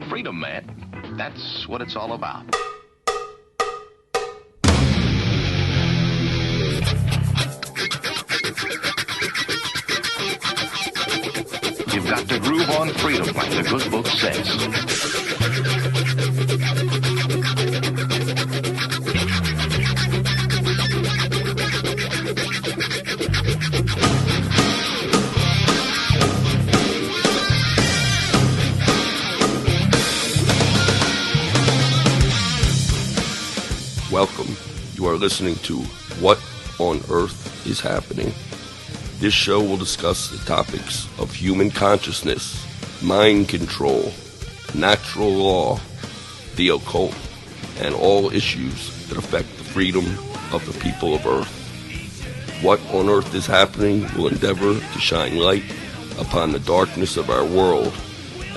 Freedom, man. That's what it's all about. You've got to groove on freedom, like the good book says. Welcome. You are listening to What on Earth is Happening. This show will discuss the topics of human consciousness, mind control, natural law, the occult, and all issues that affect the freedom of the people of Earth. What on Earth is Happening will endeavor to shine light upon the darkness of our world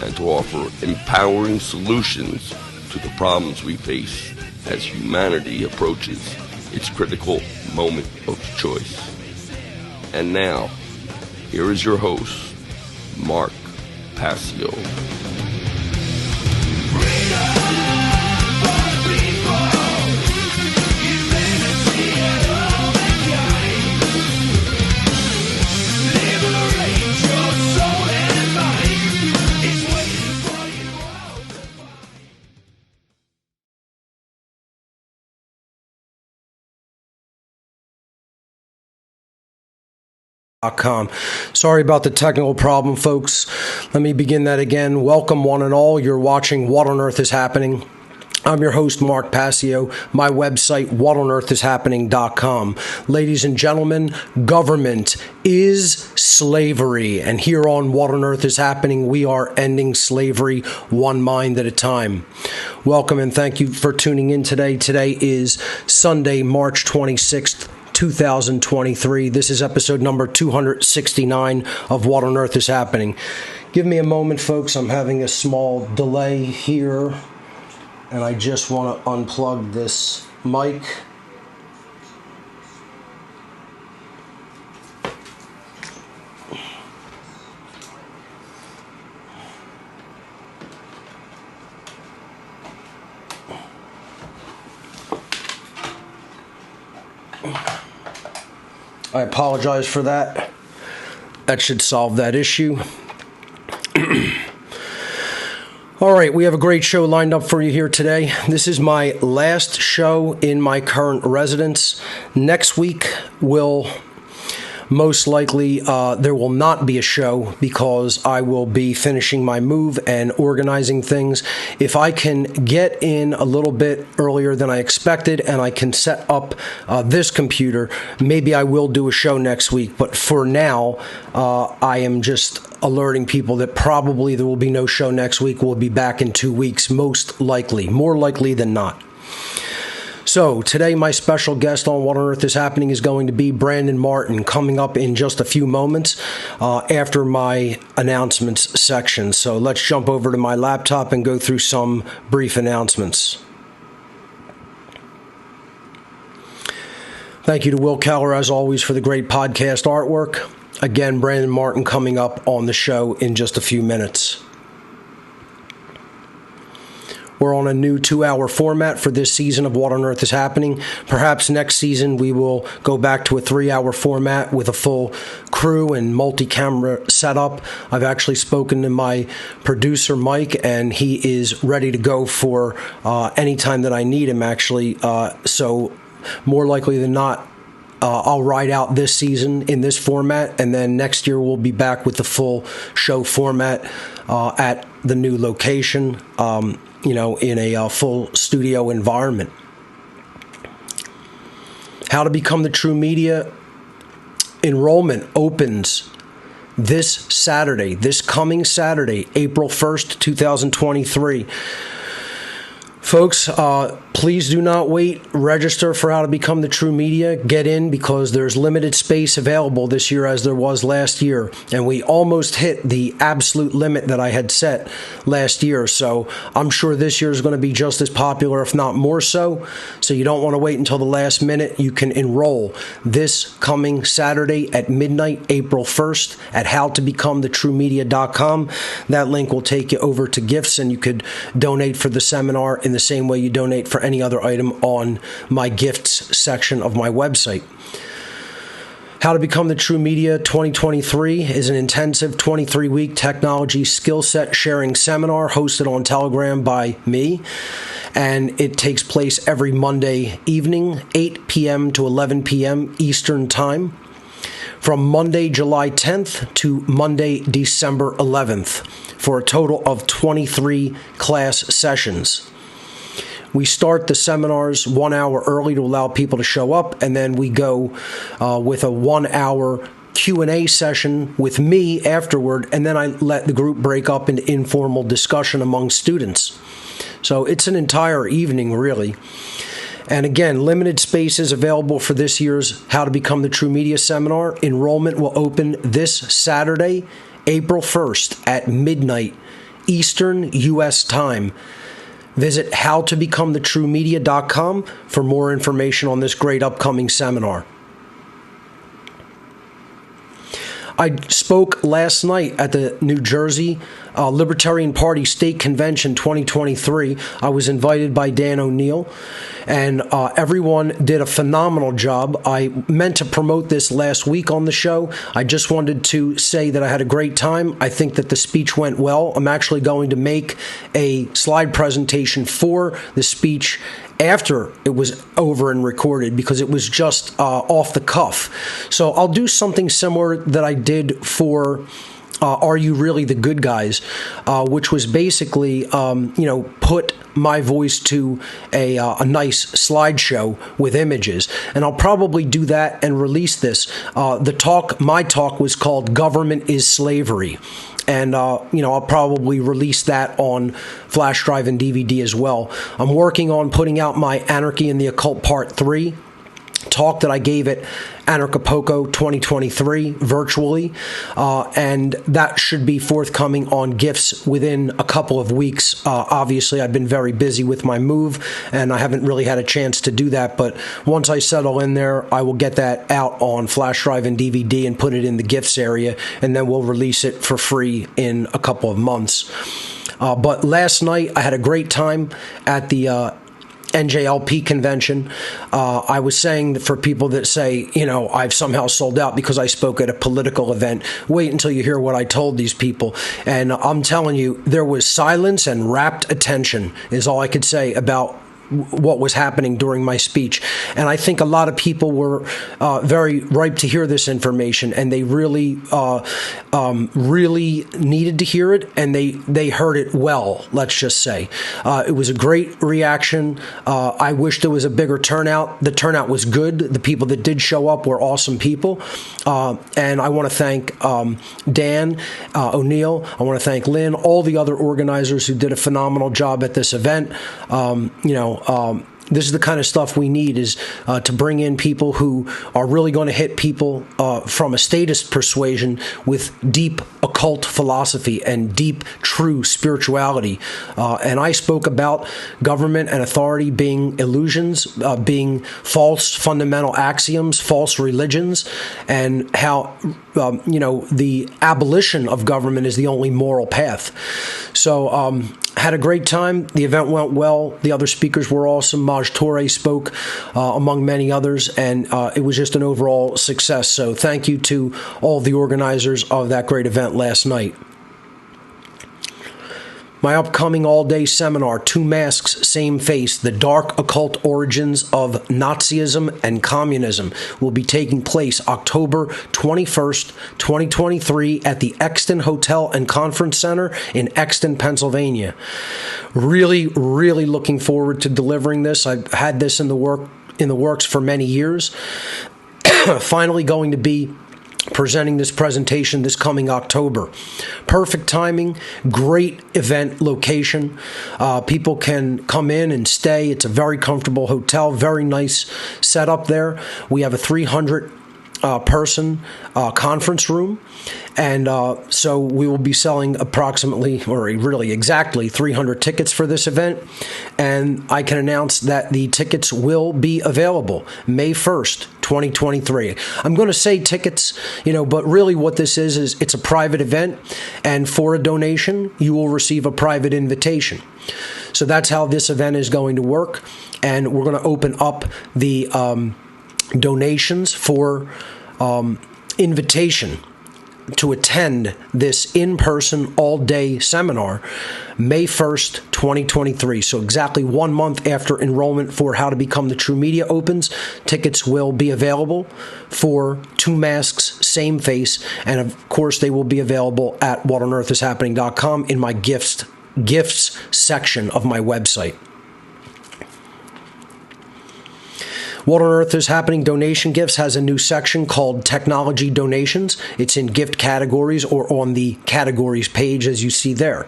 and to offer empowering solutions to the problems we face as humanity approaches its critical moment of choice. And now, here is your host, Mark Passio. Sorry about the technical problem, folks. Let me begin that again. Welcome, one and all. You're watching What on Earth is Happening. I'm your host, Mark Passio. My website, whatonearthishappening.com. Ladies and gentlemen, government is slavery. And here on What on Earth is Happening, we are ending slavery one mind at a time. Welcome and thank you for tuning in today. Today is Sunday, March 26th. 2023. This is episode number 269 of What on Earth is Happening. Give me a moment, folks. I'm having a small delay here, and I just want to unplug this mic. I apologize for that. That should solve that issue. All right, we have a great show lined up for you here today. This is my last show in my current residence. Next week will most likely, there will not be a show because I will be finishing my move and organizing things. If I can get in a little bit earlier than I expected and I can set up this computer, maybe I will do a show next week. But for now, I am just alerting people that probably there will be no show next week. We'll be back in 2 weeks, most likely, more likely than not. So today my special guest on What on Earth is Happening is going to be Brandon Martin, coming up in just a few moments after my announcements section. So let's jump over to my laptop and go through some brief announcements. Thank you to Will Keller, as always, for the great podcast artwork. Again, Brandon Martin coming up on the show in just a few minutes. We're on a new 2-hour format for this season of What on Earth is Happening. Perhaps next season we will go back to a 3-hour format with a full crew and multi-camera setup. I've actually spoken to my producer, Mike, and he is ready to go for any time that I need him, actually. So more likely than not, I'll ride out this season in this format, and then next year we'll be back with the full show format at the new location. In a full studio environment. How to become the true media. Enrollment opens this coming Saturday, April 1st, 2023. Folks, Please do not wait. Register for How to Become the True Media. Get in because there's limited space available this year as there was last year. And we almost hit the absolute limit that I had set last year. So I'm sure this year is going to be just as popular, if not more so. So you don't want to wait until the last minute. You can enroll this coming Saturday at midnight, April 1st at howtobecomthetruemedia.com. That link will take you over to gifts, and you could donate for the seminar in the same way you donate for any other item on my gifts section of my website. How to Become the True Media 2023 is an intensive 23-week technology skill set sharing seminar hosted on Telegram by me, and it takes place every Monday evening, 8 p.m. to 11 p.m. Eastern Time, from Monday, July 10th to Monday, December 11th, for a total of 23 class sessions. We start the seminars 1 hour early to allow people to show up, and then we go with a 1 hour Q&A session with me afterward, and then I let the group break up into informal discussion among students. So it's an entire evening, really. And again, limited space is available for this year's How to Become the True Media seminar. Enrollment will open this Saturday, April 1st at midnight Eastern U.S. time. Visit howtobecomthetruemedia.com for more information on this great upcoming seminar. I spoke last night at the New Jersey Libertarian Party State Convention 2023. I was invited by Dan O'Neill, and everyone did a phenomenal job. I meant to promote this last week on the show. I just wanted to say that I had a great time. I think that the speech went well. I'm actually going to make a slide presentation for the speech after it was over and recorded, because it was just off the cuff. So I'll do something similar that I did for Are You Really the Good Guys, which was basically, put my voice to a nice slideshow with images. And I'll probably do that and release this. My talk was called Government is Slavery. And, I'll probably release that on flash drive and DVD as well. I'm working on putting out my Anarchy in the Occult Part 3 talk that I gave at Anarchapulco 2023 virtually, and that should be forthcoming on gifts within a couple of weeks. Obviously, I've been very busy with my move, and I haven't really had a chance to do that, but once I settle in there, I will get that out on flash drive and DVD and put it in the gifts area, and then we'll release it for free in a couple of months. But last night, I had a great time at the NJLP convention. I was saying that for people that say, I've somehow sold out because I spoke at a political event, wait until you hear what I told these people. And I'm telling you, there was silence and rapt attention is all I could say about what was happening during my speech. And I think a lot of people were very ripe to hear this information, and they really needed to hear it, and they heard it well, let's just say. It was a great reaction. I wish there was a bigger turnout. The turnout was good. The people that did show up were awesome people. And I want to thank Dan O'Neill. I want to thank Lynn, all the other organizers who did a phenomenal job at this event. This is the kind of stuff we need, is to bring in people who are really going to hit people from a statist persuasion with deep occult philosophy and deep true spirituality. And I spoke about government and authority being illusions, being false fundamental axioms, false religions, and how the abolition of government is the only moral path. So had a great time. The event went well. The other speakers were awesome. Maj Toure spoke, among many others, and it was just an overall success. So thank you to all the organizers of that great event last night. My upcoming all-day seminar, Two Masks, Same Face, The Dark Occult Origins of Nazism and Communism, will be taking place October 21st, 2023 at the Exton Hotel and Conference Center in Exton, Pennsylvania. Really, really looking forward to delivering this. I've had this in the works for many years. Finally going to be presenting this presentation this coming October. Perfect timing, great event location. People can come in and stay. It's a very comfortable hotel, very nice setup there. We have a 300 person conference room, and so we will be selling approximately, or really exactly, 300 tickets for this event, and I can announce that the tickets will be available May 1st, 2023. I'm going to say tickets, but really what this is it's a private event, and for a donation, you will receive a private invitation. So that's how this event is going to work, and we're going to open up the donations for invitation to attend this in-person all-day seminar May 1st, 2023. So exactly 1 month after enrollment for How to Become the True Media opens, tickets will be available for Two Masks, Same Face, and of course they will be available at whatonearthishappening.com in my gifts section of my website. What on Earth is Happening Donation Gifts has a new section called Technology Donations. It's in gift categories or on the categories page as you see there.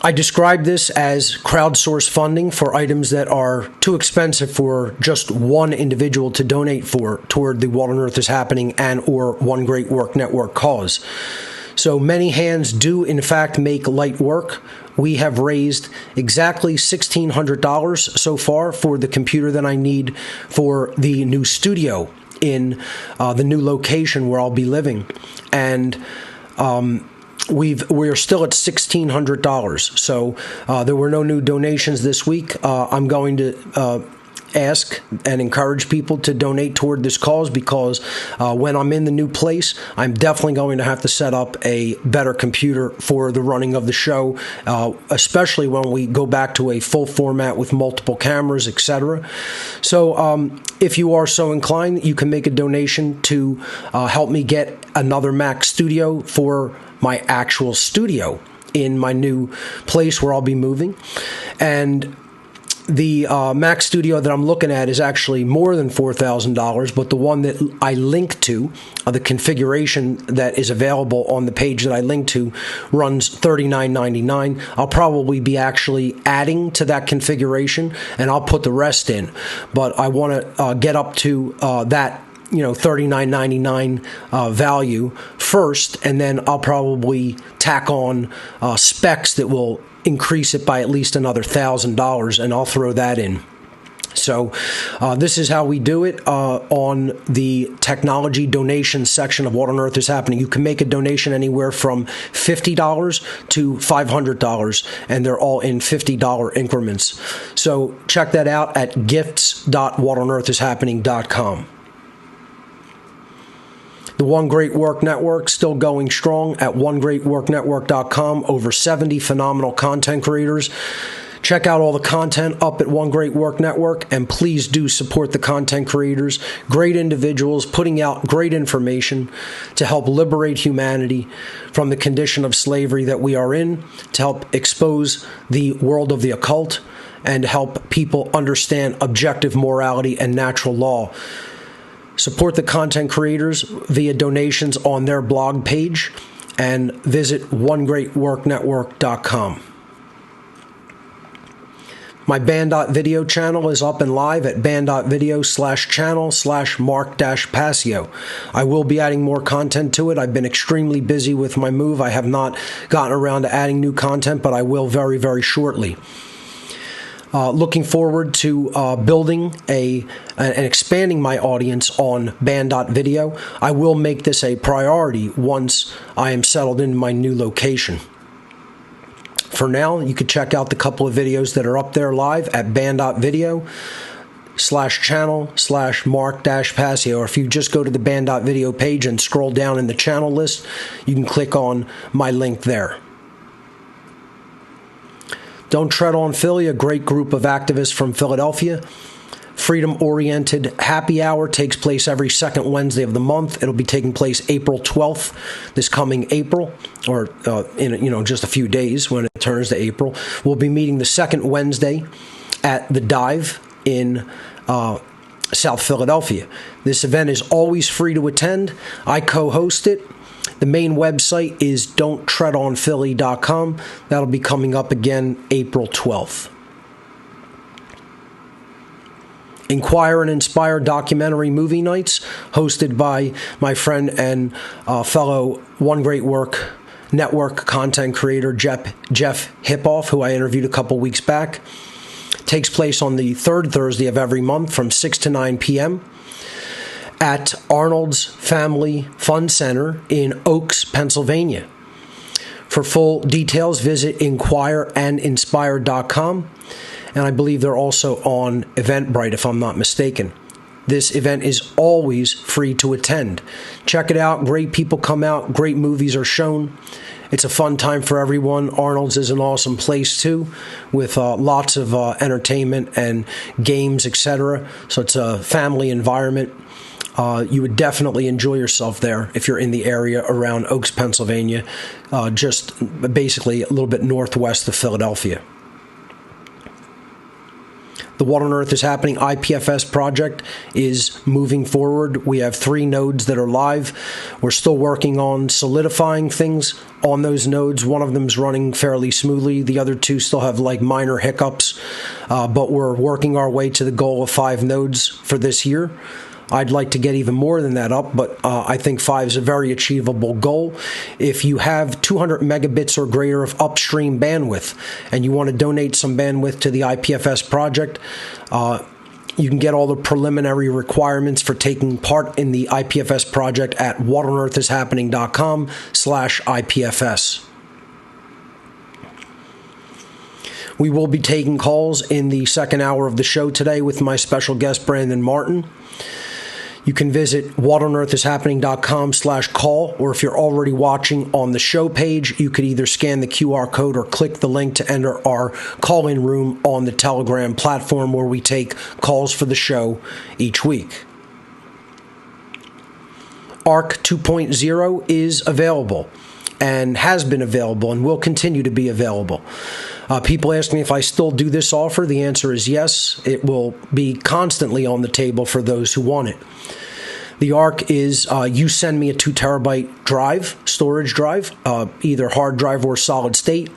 I describe this as crowdsource funding for items that are too expensive for just one individual to donate for toward the What on Earth is Happening and or One Great Work Network cause. So many hands do, in fact, make light work. We have raised exactly $1,600 so far for the computer that I need for the new studio in the new location where I'll be living. And we're still at $1,600. So there were no new donations this week. I'm going to ask and encourage people to donate toward this cause because when I'm in the new place, I'm definitely going to have to set up a better computer for the running of the show, especially when we go back to a full format with multiple cameras, etc. So if you are so inclined, you can make a donation to help me get another Mac studio for my actual studio in my new place where I'll be moving. And the Mac Studio that I'm looking at is actually more than $4,000, but the one that I link to, the configuration that is available on the page that I link to, runs $39.99. I'll probably be actually adding to that configuration, and I'll put the rest in. But I want to get up to that $39.99 value first, and then I'll probably tack on specs that will increase it by at least another $1,000, and I'll throw that in. So this is how we do it on the technology donation section of What on Earth is Happening. You can make a donation anywhere from $50 to $500, and they're all in $50 increments. So check that out at gifts.whatonearthishappening.com. The One Great Work Network still going strong at onegreatworknetwork.com. Over 70 phenomenal content creators. Check out all the content up at One Great Work Network, and please do support the content creators, great individuals putting out great information to help liberate humanity from the condition of slavery that we are in, to help expose the world of the occult, and help people understand objective morality and natural law. Support the content creators via donations on their blog page, and visit onegreatworknetwork.com. My band.video channel is up and live at band.video/channel/Mark-Passio. I will be adding more content to it. I've been extremely busy with my move. I have not gotten around to adding new content, but I will very, very shortly. Looking forward to building and expanding my audience on band.video. I will make this a priority once I am settled in my new location. For now, you can check out the couple of videos that are up there live at band.video/channel/Mark-Passio. Or if you just go to the band.video page and scroll down in the channel list, you can click on my link there. Don't Tread on Philly, a great group of activists from Philadelphia. Freedom-oriented happy hour takes place every second Wednesday of the month. It'll be taking place April 12th, this coming April, or in just a few days when it turns to April. We'll be meeting the second Wednesday at the Dive in South Philadelphia. This event is always free to attend. I co-host it. The main website is don'ttreadonphilly.com. That'll be coming up again April 12th. Inquire and Inspire documentary movie nights, hosted by my friend and fellow One Great Work Network content creator Jeff Hipoff, who I interviewed a couple weeks back. Takes place on the third Thursday of every month from 6 to 9 p.m. at Arnold's Family Fun Center in Oaks, Pennsylvania. For full details, visit inquireandinspire.com. And I believe they're also on Eventbrite, if I'm not mistaken. This event is always free to attend. Check it out. Great people come out. Great movies are shown. It's a fun time for everyone. Arnold's is an awesome place, too, with lots of entertainment and games, etc. So it's a family environment. You would definitely enjoy yourself there if you're in the area around Oaks, Pennsylvania, just basically a little bit northwest of Philadelphia. The What on Earth is Happening IPFS project is moving forward. We have 3 nodes that are live. We're still working on solidifying things on those nodes. One of them is running fairly smoothly. The other 2 still have like minor hiccups, but we're working our way to the goal of 5 nodes for this year. I'd like to get even more than that up, but I think 5 is a very achievable goal. If you have 200 megabits or greater of upstream bandwidth and you want to donate some bandwidth to the IPFS project, you can get all the preliminary requirements for taking part in the IPFS project at whatonearthishappening.com/IPFS. We will be taking calls in the second hour of the show today with my special guest, Brandon Martin. You can visit whatonearthishappening.com/call, or if you're already watching on the show page, you could either scan the QR code or click the link to enter our call-in room on the Telegram platform where we take calls for the show each week. ARC 2.0 is available and has been available and will continue to be available. People ask me if I still do this offer. The answer is yes. It will be constantly on the table for those who want it. The ARC is you send me a 2 terabyte drive, storage drive, either hard drive or solid state.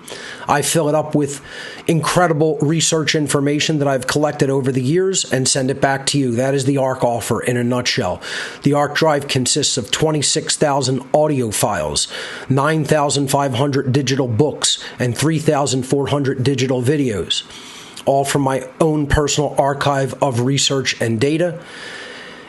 I fill it up with incredible research information that I've collected over the years and send it back to you. That is the ARC offer in a nutshell. The ARC drive consists of 26,000 audio files, 9,500 digital books, and 3,400 digital videos, all from my own personal archive of research and data.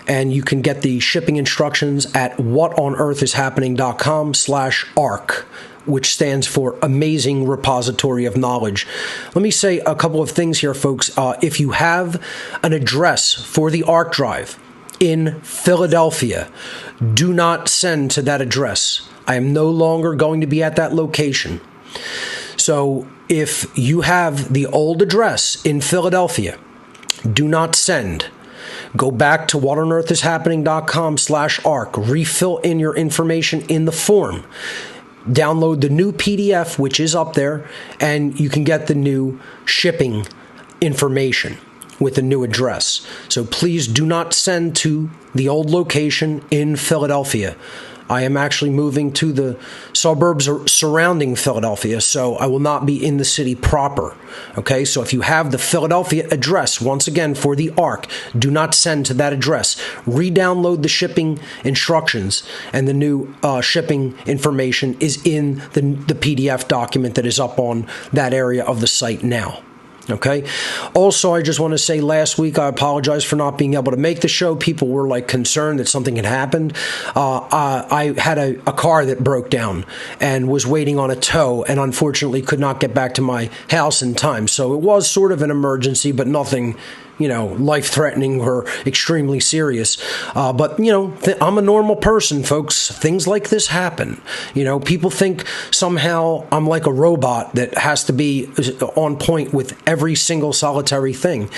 And you can get the shipping instructions at whatonearthishappening.com/ARC, which stands for Amazing Repository of Knowledge. Let me say a couple of things here, folks. If you have an address for the ARC drive in Philadelphia, do not send to that address. I am no longer going to be at that location. So if you have the old address in Philadelphia, do not send. Go back to whatonearthishappening.com/ARC. Refill in your information in the form. Download the new PDF, which is up there, and you can get the new shipping information with the new address. So please do not send to the old location in Philadelphia. I am actually moving to the suburbs surrounding Philadelphia, so I will not be in the city proper. Okay, so if you have the Philadelphia address, once again, for the ARC, do not send to that address. Re-download the shipping instructions, and the new shipping information is in the PDF document that is up on that area of the site now. Okay. Also, I just want to say last week, I apologize for not being able to make the show. People were like concerned that something had happened. I had a car that broke down and was waiting on a tow, and unfortunately could not get back to my house in time. So it was sort of an emergency, but nothing, life-threatening or extremely serious. But I'm a normal person, folks. Things like this happen. People think somehow I'm like a robot that has to be on point with every single solitary thing.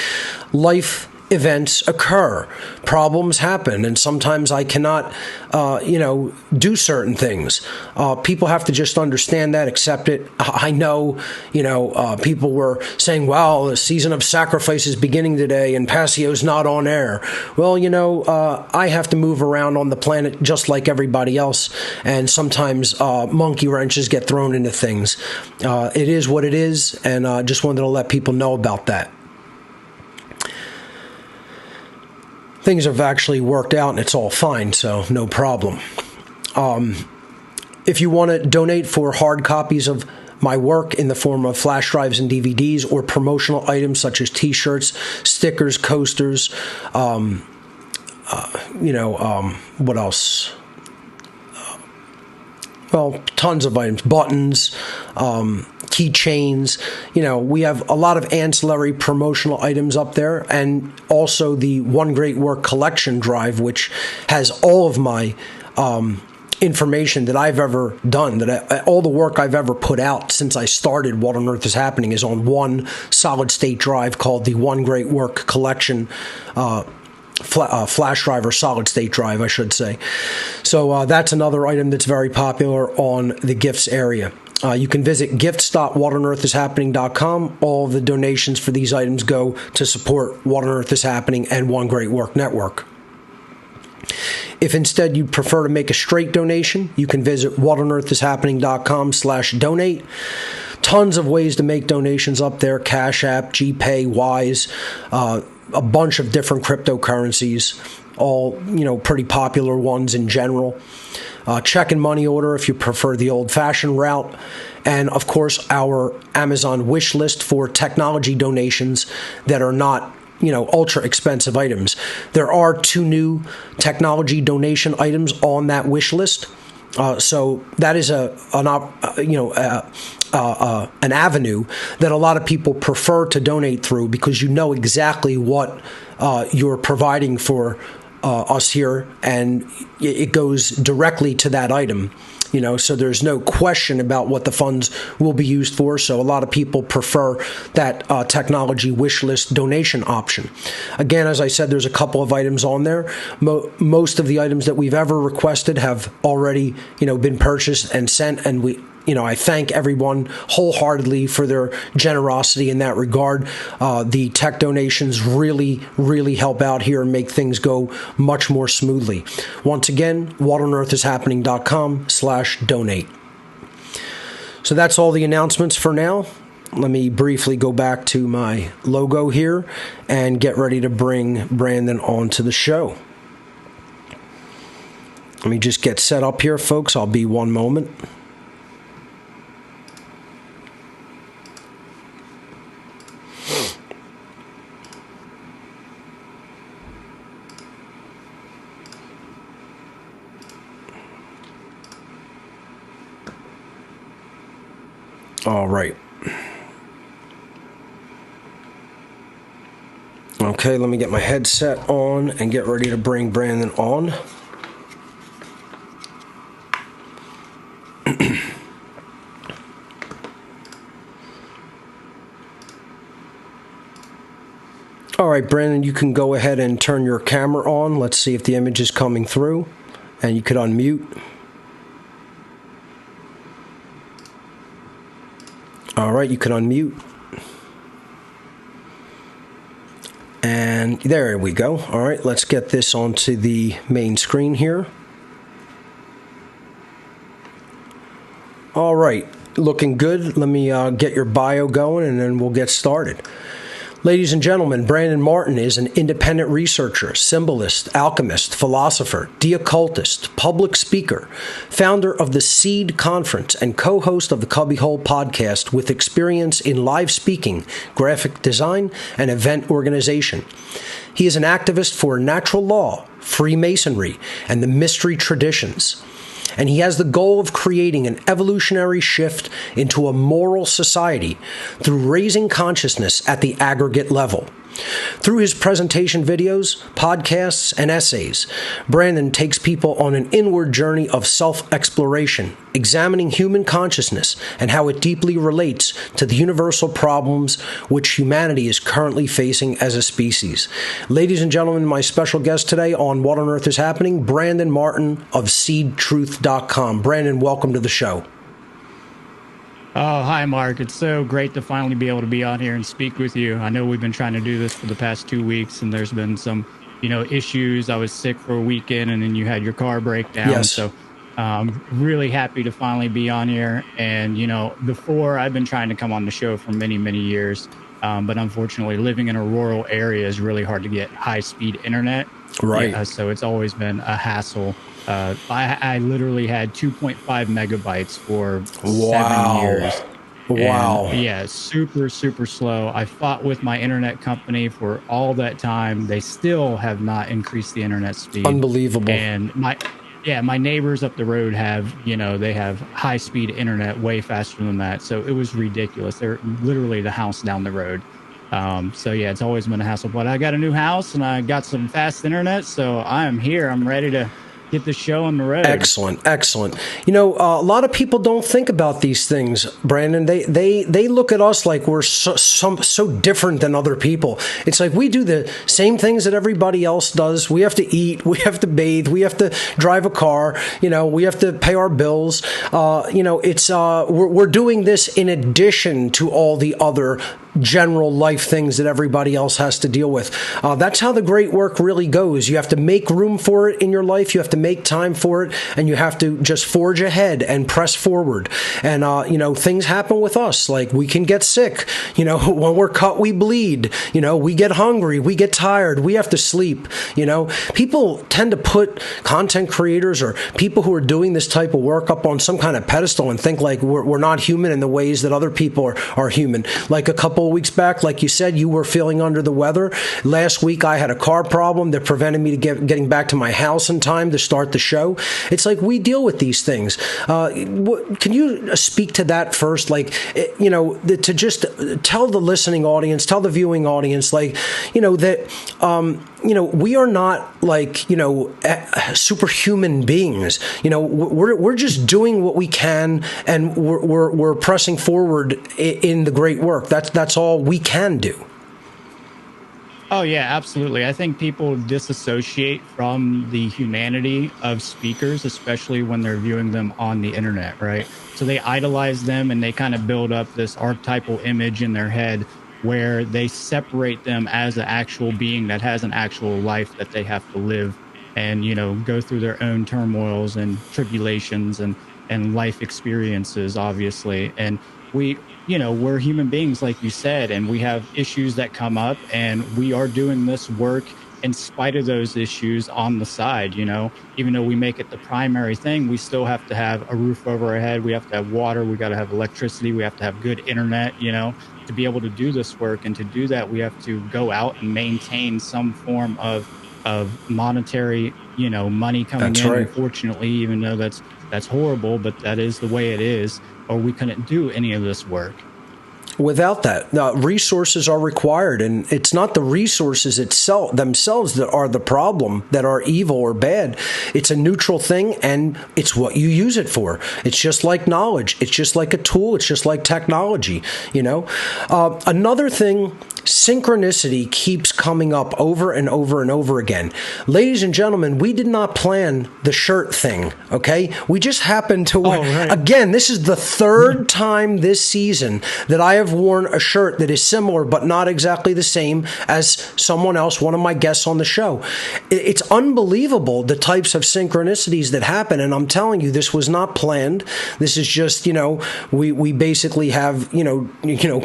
Life events occur, problems happen, and sometimes I cannot, do certain things. People have to just understand that, accept it. I know, people were saying, "Wow, the season of sacrifice is beginning today, and Passio's not on air." Well, I have to move around on the planet just like everybody else, and sometimes monkey wrenches get thrown into things. It is what it is, and just wanted to let people know about that. Things have actually worked out and it's all fine, so no problem. If you want to donate for hard copies of my work in the form of flash drives and DVDs or promotional items such as t-shirts, stickers, coasters, what else? Well, tons of items, buttons, keychains. We have a lot of ancillary promotional items up there, and also the One Great Work collection drive, which has all of my information that I've ever done, all the work I've ever put out since I started What on Earth is Happening is on one solid state drive called the One Great Work collection flash drive, or solid state drive, I should say. So that's another item that's very popular on the gifts area. You can visit gifts.whatonearthishappening.com. All of the donations for these items go to support What on Earth is Happening and One Great Work Network. If instead you prefer to make a straight donation, you can visit whatonearthishappening.com/donate. Tons of ways to make donations up there: Cash App, GPay, Wise, a bunch of different cryptocurrencies, all pretty popular ones in general. Check and money order if you prefer the old-fashioned route, and of course our Amazon wish list for technology donations that are not ultra expensive items. There are 2 new technology donation items on that wish list. So that is an avenue that a lot of people prefer to donate through, because you know exactly what you're providing for us here, and it goes directly to that item. So there's no question about what the funds will be used for. So a lot of people prefer that technology wish list donation option. Again, as I said, there's a couple of items on there. Most of the items that we've ever requested have already, been purchased and sent, and I thank everyone wholeheartedly for their generosity in that regard. The tech donations really, really help out here and make things go much more smoothly. Once again, whatonearthishappening.com/donate. So that's all the announcements for now. Let me briefly go back to my logo here and get ready to bring Brandon onto the show. Let me just get set up here, folks. I'll be one moment. All right. Okay, let me get my headset on and get ready to bring Brandon on. All right, Brandon, you can go ahead and turn your camera on. Let's see if the image is coming through, and you could unmute. All right, you can unmute. And there we go. All right, let's get this onto the main screen here. All right, looking good. Let me get your bio going, and then we'll get started. Ladies and gentlemen, Brandon Martin is an independent researcher, symbolist, alchemist, philosopher, de-occultist, public speaker, founder of the S.E.E.D conference, and co-host of the Cubbyhole podcast with experience in live speaking, graphic design, and event organization. He is an activist for natural law, Freemasonry, and the mystery traditions. And he has the goal of creating an evolutionary shift into a moral society through raising consciousness at the aggregate level. Through his presentation videos, podcasts, and essays, Brandon takes people on an inward journey of self-exploration, examining human consciousness and how it deeply relates to the universal problems which humanity is currently facing as a species. Ladies and gentlemen, my special guest today on What on Earth is Happening, Brandon Martin of SeedTruth.com. Brandon, welcome to the show. Oh, hi, Mark. It's so great to finally be able to be on here and speak with you. I know we've been trying to do this for the past 2 weeks, and there's been some, issues. I was sick for a weekend, and then you had your car breakdown. Yes. So I'm really happy to finally be on here. And, before I've been trying to come on the show for many, many years. But unfortunately, living in a rural area is really hard to get high-speed internet. Right. So it's always been a hassle. I literally had 2.5 megabytes for 7 years. Wow. And, yeah, super, super slow. I fought with my internet company for all that time. They still have not increased the internet speed. Unbelievable. And my neighbors up the road have, they have high-speed internet way faster than that. So it was ridiculous. They're literally the house down the road. So yeah, it's always been a hassle. But I got a new house and I got some fast internet, so I am here. I'm ready to get the show on the road. Excellent. A lot of people don't think about these things, Brandon. They look at us like we're so different than other people. It's like we do the same things that everybody else does. We have to eat, we have to bathe, we have to drive a car, we have to pay our bills. We're doing this in addition to all the other general life things that everybody else has to deal with. That's how the great work really goes. You have to make room for it in your life. You have to make time for it, and you have to just forge ahead and press forward. And, things happen with us. Like we can get sick. When we're cut, we bleed. We get hungry. We get tired. We have to sleep. People tend to put content creators or people who are doing this type of work up on some kind of pedestal and think like we're not human in the ways that other people are human. Like a couple of weeks back, like you said, you were feeling under the weather. Last week, I had a car problem that prevented me getting back to my house in time to start the show. It's like we deal with these things. Can you speak to that first? Like, to just tell the listening audience, tell the viewing audience, like, that, we are not like, superhuman beings. We're just doing what we can, and we're pressing forward in the great work. That's all we can do. Oh, yeah, absolutely. I think people disassociate from the humanity of speakers, especially when they're viewing them on the internet, right? So they idolize them and they kind of build up this archetypal image in their head where they separate them as an actual being that has an actual life that they have to live and, go through their own turmoils and tribulations and life experiences, obviously. And we're human beings, like you said, and we have issues that come up, and we are doing this work in spite of those issues on the side. Even though we make it the primary thing, we still have to have a roof over our head. We have to have water. We got to have electricity. We have to have good internet, to be able to do this work. And to do that, we have to go out and maintain some form of monetary, money coming That's in. right. Unfortunately, even though that's horrible, but that is the way it is, or we couldn't do any of this work. Without that, resources are required, and it's not the resources themselves that are the problem, that are evil or bad. It's a neutral thing, and it's what you use it for. It's just like knowledge. It's just like a tool. It's just like technology. Another thing, synchronicity keeps coming up over and over and over again. Ladies and gentlemen, we did not plan the shirt thing, okay? We just happened to wear... right. Again, this is the third time this season that I have worn a shirt that is similar but not exactly the same as someone else, one of my guests on the show. It's unbelievable the types of synchronicities that happen, and I'm telling you, this was not planned. This is just, we basically have,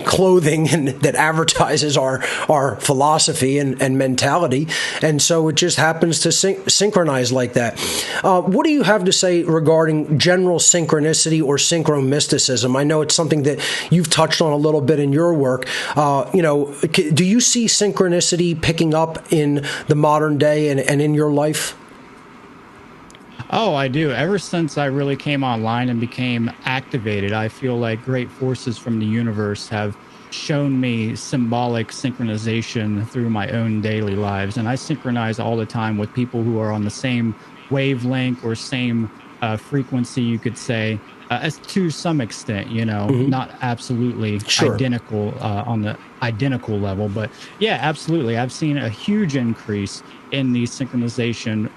clothing and that advertises our philosophy and mentality, and so it just happens to synchronize like that. What do you have to say regarding general synchronicity or synchromysticism? I know it's something that you've touched on a little bit in your work. Do you see synchronicity picking up in the modern day and in your life? Oh, I do. Ever since I really came online and became activated, I feel like great forces from the universe have shown me symbolic synchronization through my own daily lives. And I synchronize all the time with people who are on the same wavelength or same frequency, you could say, as to some extent, not absolutely Sure. identical on the identical level. But yeah, absolutely. I've seen a huge increase in the synchronization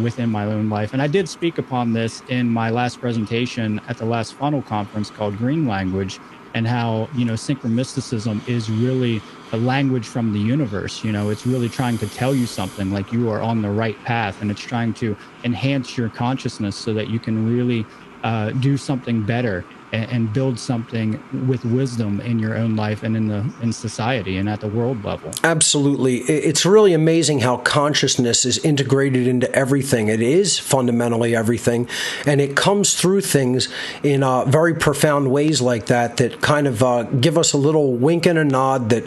within my own life. And I did speak upon this in my last presentation at the last funnel conference called Green Language, and how, synchromysticism is really a language from the universe. It's really trying to tell you something, like you are on the right path, and it's trying to enhance your consciousness so that you can really do something better and build something with wisdom in your own life and in society and at the world level. Absolutely. It's really amazing how consciousness is integrated into everything. It is fundamentally everything, and it comes through things in very profound ways like that kind of give us a little wink and a nod that,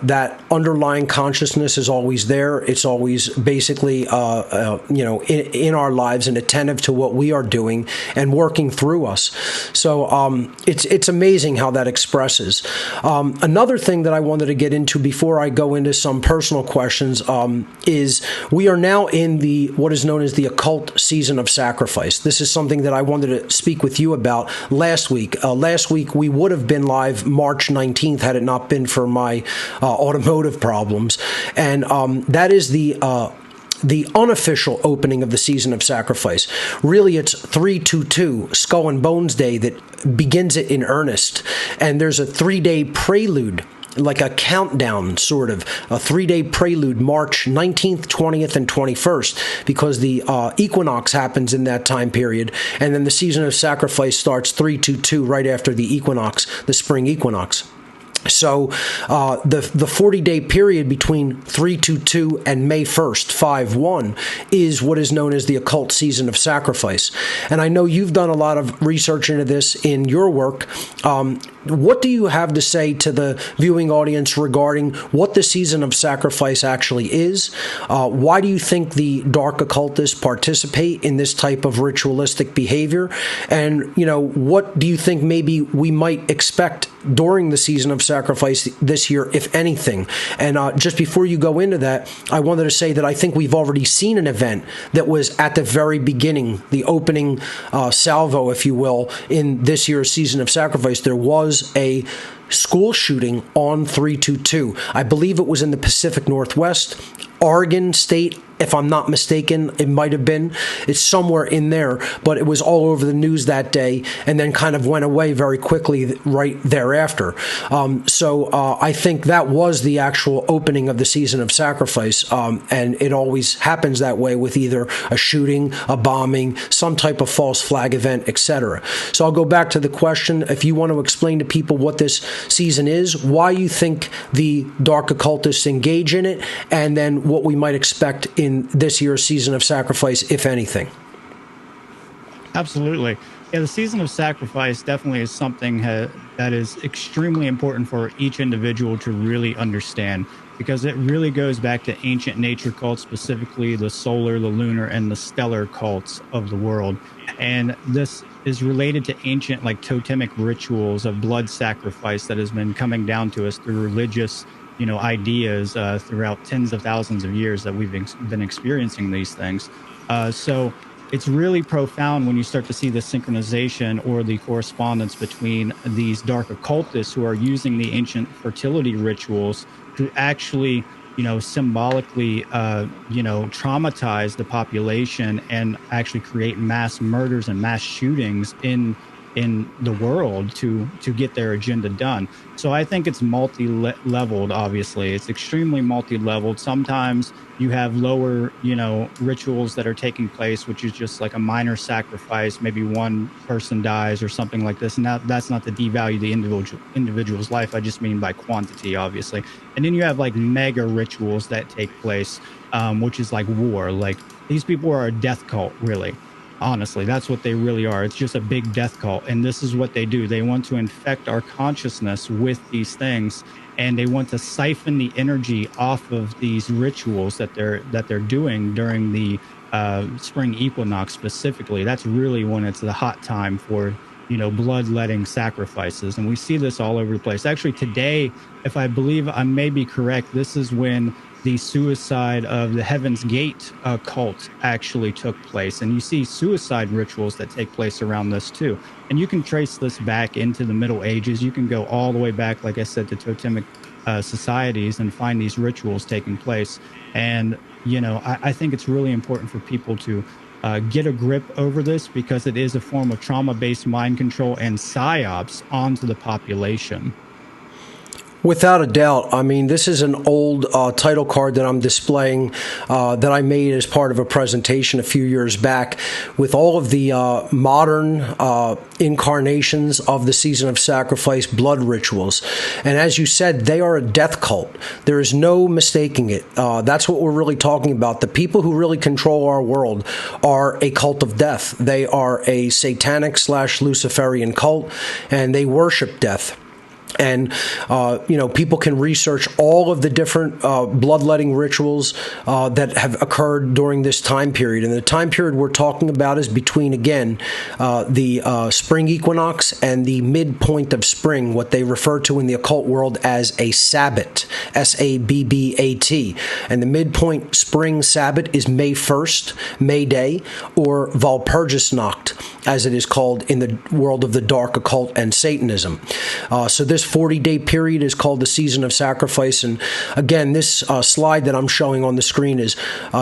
that underlying consciousness is always there. It's always basically, in our lives and attentive to what we are doing and working through us. So it's amazing how that expresses. Another thing that I wanted to get into before I go into some personal questions is we are now in what is known as the occult season of sacrifice. This is something that I wanted to speak with you about last week. Last week we would have been live March 19th had it not been for my automotive problems, and that is the unofficial opening of the season of sacrifice. Really, it's 322, Skull and Bones Day, that begins it in earnest. And there's a 3-day prelude, like a countdown, sort of, a 3-day prelude, March 19th, 20th, and 21st, because the equinox happens in that time period. And then the season of sacrifice starts 322, right after the equinox, the spring equinox. So the 40-day period between 322 and May 1st, 5/1, is what is known as the occult season of sacrifice. And I know you've done a lot of research into this in your work. What do you have to say to the viewing audience regarding what the season of sacrifice actually is? Why do you think the dark occultists participate in this type of ritualistic behavior? And, what do you think maybe we might expect during the season of sacrifice this year, if anything? And just before you go into that, I wanted to say that I think we've already seen an event that was at the very beginning, the opening salvo, if you will, in this year's season of sacrifice. There was a school shooting on 322. I believe it was in the Pacific Northwest, Oregon State, if I'm not mistaken. It might have been. It's somewhere in there, but it was all over the news that day and then kind of went away very quickly right thereafter. So I think that was the actual opening of the season of sacrifice, and it always happens that way with either a shooting, a bombing, some type of false flag event, etc. So I'll go back to the question. If you want to explain to people what this season is, why you think the dark occultists engage in it, and then what we might expect in this year's season of sacrifice, if anything. Absolutely. Yeah, the season of sacrifice definitely is something that is extremely important for each individual to really understand, because it really goes back to ancient nature cults, specifically the solar, the lunar, and the stellar cults of the world. And this is related to ancient, like, totemic rituals of blood sacrifice that has been coming down to us through religious ideas throughout tens of thousands of years that we've been experiencing these things. So it's really profound when you start to see the synchronization or the correspondence between these dark occultists who are using the ancient fertility rituals to actually, symbolically, traumatize the population and actually create mass murders and mass shootings in the world to get their agenda done. So I think it's multi-leveled, obviously. It's extremely multi-leveled. Sometimes you have lower, rituals that are taking place, which is just like a minor sacrifice. Maybe one person dies or something like this. And that's not to devalue the individual's life. I just mean by quantity, obviously. And then you have like mega rituals that take place, which is like war. Like, these people are a death cult, really. Honestly, that's what they really are. It's just a big death cult. And this is what they do. They want to infect our consciousness with these things, and they want to siphon the energy off of these rituals that they're doing during the spring equinox specifically. That's really when it's the hot time for bloodletting sacrifices. And we see this all over the place. Actually, today, if I believe I may be correct, this is when the suicide of the Heaven's Gate cult actually took place. And you see suicide rituals that take place around this too. And you can trace this back into the Middle Ages. You can go all the way back, like I said, to totemic societies and find these rituals taking place. And, I think it's really important for people to get a grip over this, because it is a form of trauma-based mind control and psyops onto the population. Without a doubt. I mean, this is an old title card that I'm displaying that I made as part of a presentation a few years back with all of the modern incarnations of the season of sacrifice blood rituals. And as you said, they are a death cult. There is no mistaking it. That's what we're really talking about. The people who really control our world are a cult of death. They are a satanic / Luciferian cult, and they worship death. And, people can research all of the different bloodletting rituals that have occurred during this time period. And the time period we're talking about is between, again, the spring equinox and the midpoint of spring, what they refer to in the occult world as a Sabbat, S-A-B-B-A-T. And the midpoint spring Sabbat is May 1st, May Day, or Walpurgisnacht, as it is called in the world of the dark occult and Satanism. So this 40-day period is called the season of sacrifice. And again, this slide that I'm showing on the screen is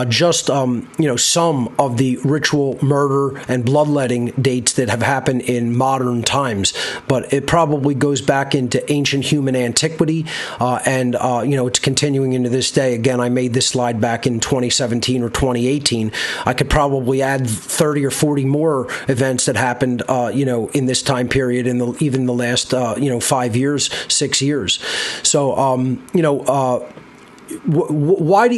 just some of the ritual murder and bloodletting dates that have happened in modern times. But it probably goes back into ancient human antiquity, and it's continuing into this day. Again, I made this slide back in 2017 or 2018. I could probably add 30 or 40 more events that happened, in this time period, in even the last, 5 years, 6 years. So, what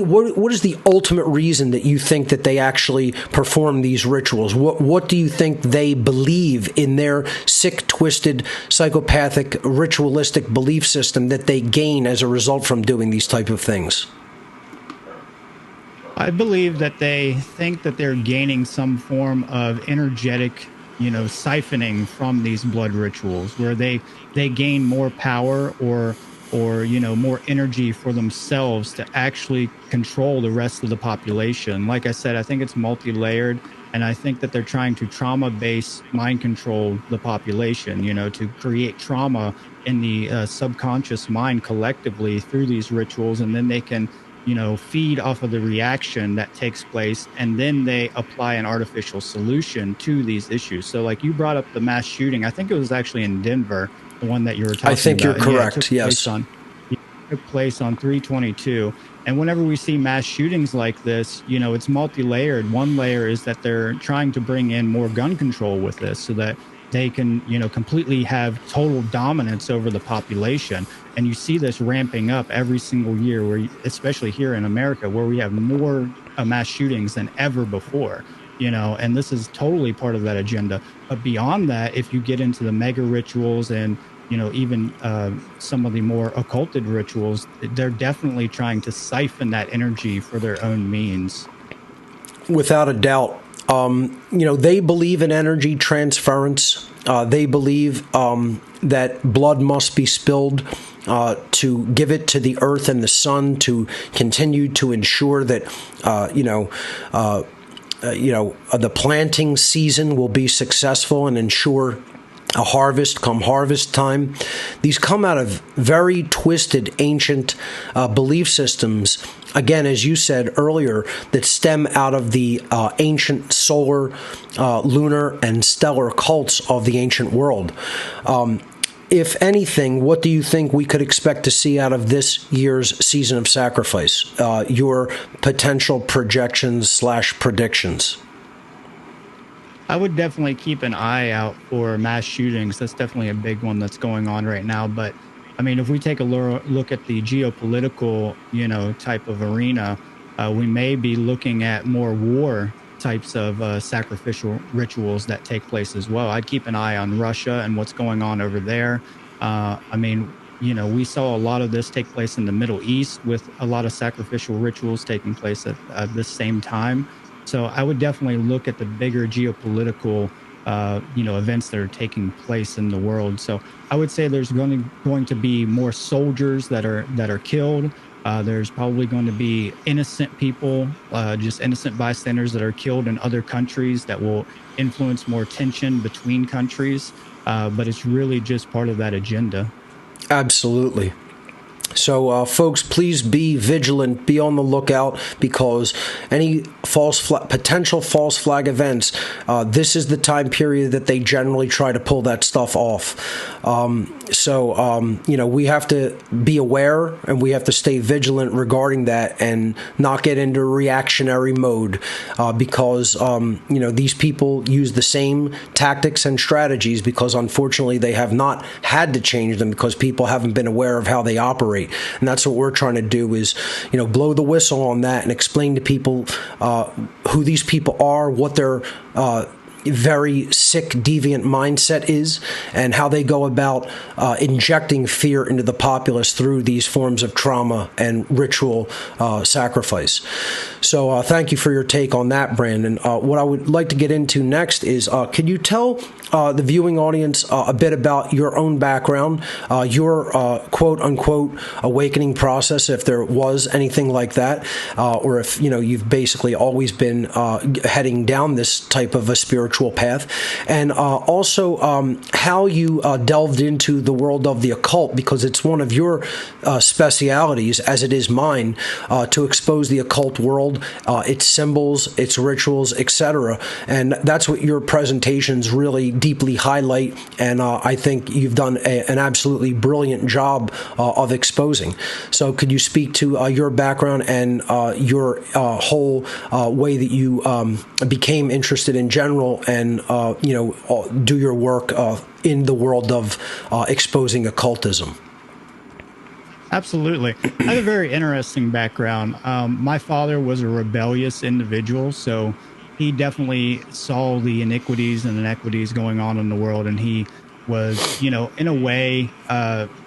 is the ultimate reason that you think that they actually perform these rituals? What do you think they believe in their sick, twisted, psychopathic, ritualistic belief system that they gain as a result from doing these type of things? I believe that they think that they're gaining some form of energetic, siphoning from these blood rituals, where they gain more power or more energy for themselves to actually control the rest of the population. Like I said, I think it's multi-layered, and I think that they're trying to trauma-based mind control the population, to create trauma in the subconscious mind collectively through these rituals, and then they can feed off of the reaction that takes place, and then they apply an artificial solution to these issues. So like you brought up the mass shooting, I think it was actually in Denver, the one that you were talking about. I think you're correct, yes. It took place on 3/22. And whenever we see mass shootings like this, it's multi-layered. One layer is that they're trying to bring in more gun control with this so that they can, completely have total dominance over the population. And you see this ramping up every single year, especially here in America, where we have more mass shootings than ever before, and this is totally part of that agenda. But beyond that, if you get into the mega rituals and, even some of the more occulted rituals, they're definitely trying to siphon that energy for their own means. Without a doubt. They believe in energy transference. They believe that blood must be spilled to give it to the earth and the sun to continue to ensure that, the planting season will be successful and ensure a harvest come harvest time. These come out of very twisted ancient belief systems, again, as you said earlier, that stem out of the ancient solar, lunar, and stellar cults of the ancient world. If anything, what do you think we could expect to see out of this year's season of sacrifice? Your potential projections / predictions? I would definitely keep an eye out for mass shootings. That's definitely a big one that's going on right now. But I mean, if we take a look at the geopolitical, type of arena, we may be looking at more war types of sacrificial rituals that take place as well. I'd keep an eye on Russia and what's going on over there. We saw a lot of this take place in the Middle East with a lot of sacrificial rituals taking place at the same time. So I would definitely look at the bigger geopolitical events that are taking place in the world. So I would say there's going to be more soldiers that are killed. There's probably going to be innocent people, just innocent bystanders that are killed in other countries that will influence more tension between countries. But it's really just part of that agenda. Absolutely. So, folks, please be vigilant, be on the lookout, because any potential false flag events, this is the time period that they generally try to pull that stuff off. We have to be aware, and we have to stay vigilant regarding that and not get into reactionary mode, because these people use the same tactics and strategies, because unfortunately they have not had to change them because people haven't been aware of how they operate. And that's what we're trying to do is, blow the whistle on that and explain to people who these people are, what their very sick, deviant mindset is, and how they go about injecting fear into the populace through these forms of trauma and ritual sacrifice. So thank you for your take on that, Brandon. What I would like to get into next is, can you tell the viewing audience a bit about your own background, your quote-unquote awakening process, if there was anything like that, or if you've basically always been heading down this type of a spiritual path, and also how you delved into the world of the occult, because it's one of your specialities, as it is mine, to expose the occult world, its symbols, its rituals, etc. And that's what your presentations really deeply highlight, and I think you've done an absolutely brilliant job of exposing. So could you speak to your background and your whole way that you became interested in general, and do your work in the world of exposing occultism? Absolutely. I have a very interesting background. My father was a rebellious individual, so he definitely saw the iniquities and inequities going on in the world, and he was, in a way,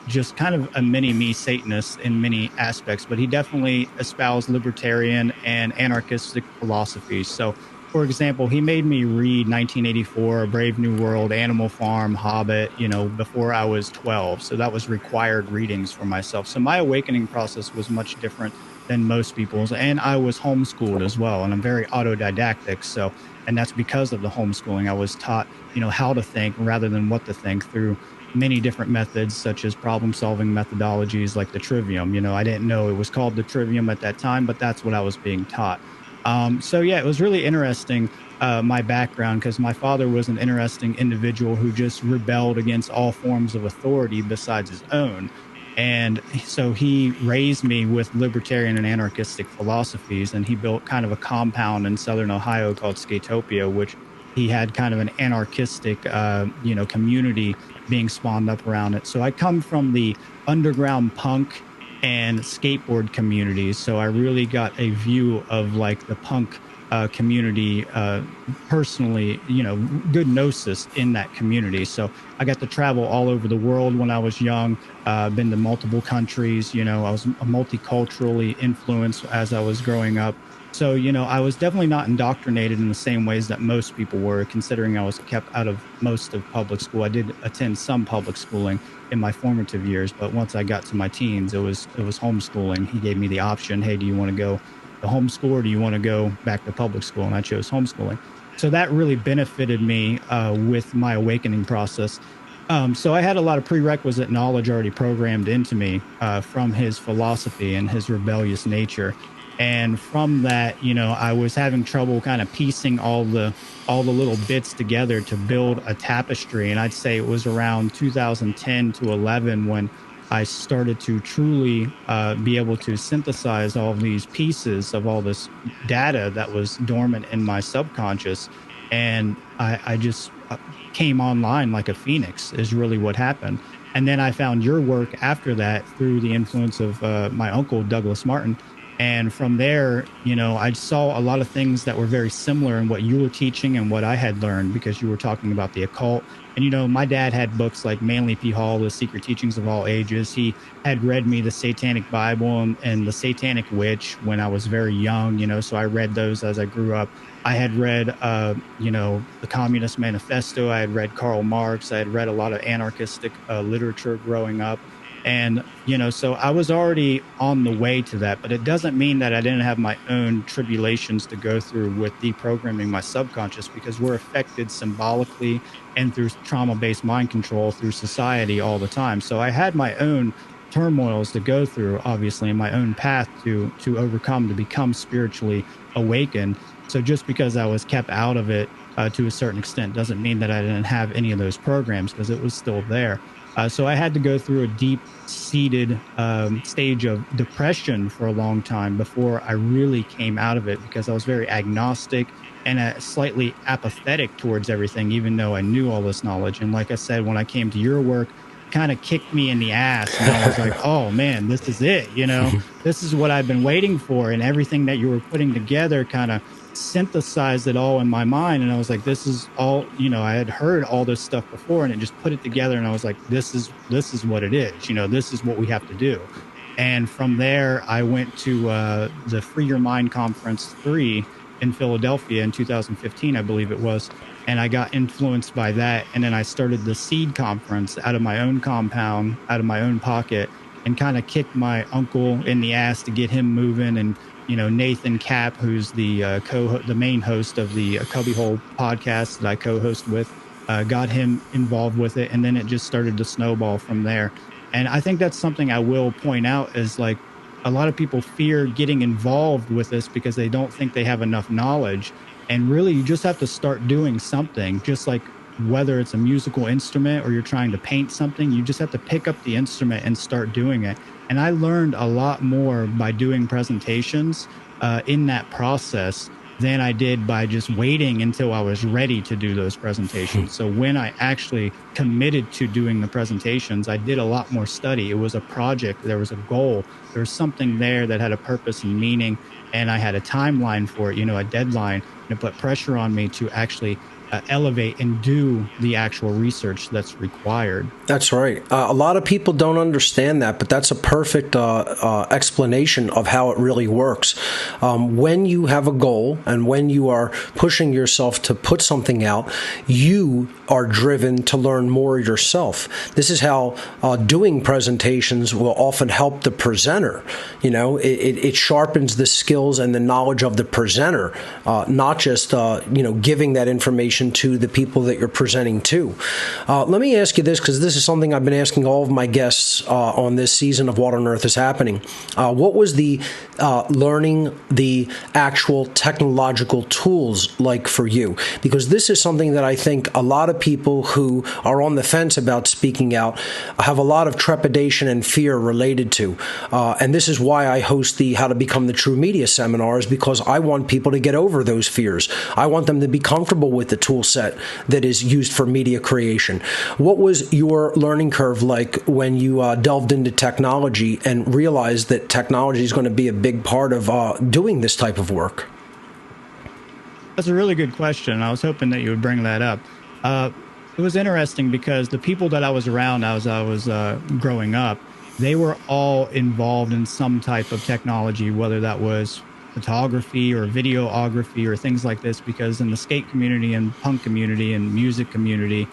just kind of a mini-me Satanist in many aspects, but he definitely espoused libertarian and anarchistic philosophies. So, for example, he made me read 1984, A Brave New World, Animal Farm, Hobbit, before I was 12. So that was required readings for myself. So my awakening process was much different than most people's. And I was homeschooled as well. And I'm very autodidactic. And that's because of the homeschooling. I was taught, how to think rather than what to think through many different methods, such as problem-solving methodologies like the trivium. I didn't know it was called the trivium at that time, but that's what I was being taught. It was really interesting, my background, because my father was an interesting individual who just rebelled against all forms of authority besides his own. And so he raised me with libertarian and anarchistic philosophies, and he built kind of a compound in Southern Ohio called Skatopia, which he had kind of an anarchistic, community being spawned up around it. So I come from the underground punk and skateboard communities, so I really got a view of like the punk community personally, good gnosis in that community. So I got to travel all over the world when I was young, been to multiple countries. I was multiculturally influenced as I was growing up. So, I was definitely not indoctrinated in the same ways that most people were, considering I was kept out of most of public school. I did attend some public schooling in my formative years, but once I got to my teens, it was homeschooling. He gave me the option, hey, do you want to go to homeschool or do you want to go back to public school? And I chose homeschooling. So that really benefited me with my awakening process. So I had a lot of prerequisite knowledge already programmed into me from his philosophy and his rebellious nature. And from that, I was having trouble kind of piecing all the little bits together to build a tapestry. And I'd say it was around 2010 to 11 when I started to truly be able to synthesize all of these pieces of all this data that was dormant in my subconscious. And I just came online like a phoenix is really what happened. And then I found your work after that through the influence of my uncle, Douglas Martin. And from there, I saw a lot of things that were very similar in what you were teaching and what I had learned, because you were talking about the occult. And, my dad had books like Manly P. Hall, The Secret Teachings of All Ages. He had read me the Satanic Bible and the Satanic Witch when I was very young, so I read those as I grew up. I had read, the Communist Manifesto. I had read Karl Marx. I had read a lot of anarchistic literature growing up. And, so I was already on the way to that, but it doesn't mean that I didn't have my own tribulations to go through with deprogramming my subconscious, because we're affected symbolically and through trauma-based mind control through society all the time. So I had my own turmoils to go through, obviously, and my own path to overcome, to become spiritually awakened. So just because I was kept out of it to a certain extent doesn't mean that I didn't have any of those programs, because it was still there. So I had to go through a deep-seated stage of depression for a long time before I really came out of it, because I was very agnostic and slightly apathetic towards everything, even though I knew all this knowledge. And like I said, when I came to your work, kind of kicked me in the ass, and I was like, oh man, this is it. This is what I've been waiting for. And everything that you were putting together kind of synthesized it all in my mind. And I was like, this is all, I had heard all this stuff before, and it just put it together. And I was like, this is what it is. This is what we have to do. And from there, I went to the Free Your Mind Conference 3 in Philadelphia in 2015, I believe it was. And I got influenced by that. And then I started the S.E.E.D conference out of my own compound, out of my own pocket, and kind of kicked my uncle in the ass to get him moving. And, Nathan Kapp, who's the main host of the Cubbyhole podcast that I co-host with, got him involved with it. And then it just started to snowball from there. And I think that's something I will point out, is like, a lot of people fear getting involved with this because they don't think they have enough knowledge. And really, you just have to start doing something, just like whether it's a musical instrument or you're trying to paint something, you just have to pick up the instrument and start doing it. And I learned a lot more by doing presentations in that process than I did by just waiting until I was ready to do those presentations. So when I actually committed to doing the presentations, I did a lot more study. It was a project. There was a goal. There was something there that had a purpose and meaning. And I had a timeline for it, a deadline, and it put pressure on me to actually elevate and do the actual research that's required. That's right. A lot of people don't understand that, but that's a perfect explanation of how it really works. When you have a goal and when you are pushing yourself to put something out, you are driven to learn more yourself. This is how doing presentations will often help the presenter. It sharpens the skills and the knowledge of the presenter, not just giving that information to the people that you're presenting to. Let me ask you this, because this is something I've been asking all of my guests on this season of What on Earth is Happening. What was the learning the actual technological tools like for you? Because this is something that I think a lot of people who are on the fence about speaking out have a lot of trepidation and fear related to. And this is why I host the How to Become the True Media seminars, because I want people to get over those fears. I want them to be comfortable with the tool set that is used for media creation. What was your learning curve like when you delved into technology and realized that technology is going to be a big part of doing this type of work? That's a really good question. I was hoping that you would bring that up. It was interesting because the people that I was around as I was growing up, they were all involved in some type of technology, whether that was photography or videography or things like this, because in the skate community and punk community and music community,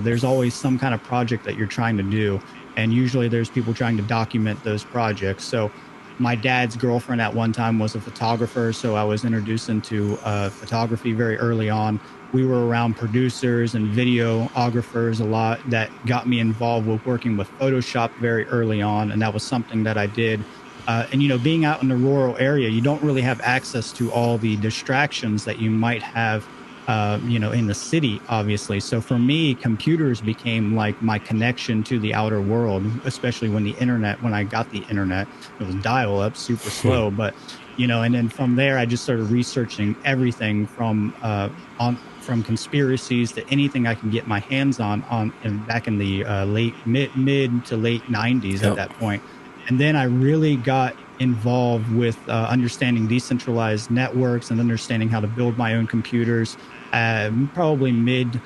there's always some kind of project that you're trying to do. And usually there's people trying to document those projects. So my dad's girlfriend at one time was a photographer, so I was introduced into photography very early on. We were around producers and videographers a lot that got me involved with working with Photoshop very early on, and that was something that I did. And, being out in the rural area, you don't really have access to all the distractions that you might have, in the city, obviously. So for me, computers became like my connection to the outer world, especially when I got the internet. It was dial-up, super slow. But, and then from there, I just started researching everything from conspiracies to anything I can get my hands on back in the mid to late 90s at that point. And then I really got involved with understanding decentralized networks and understanding how to build my own computers, probably mid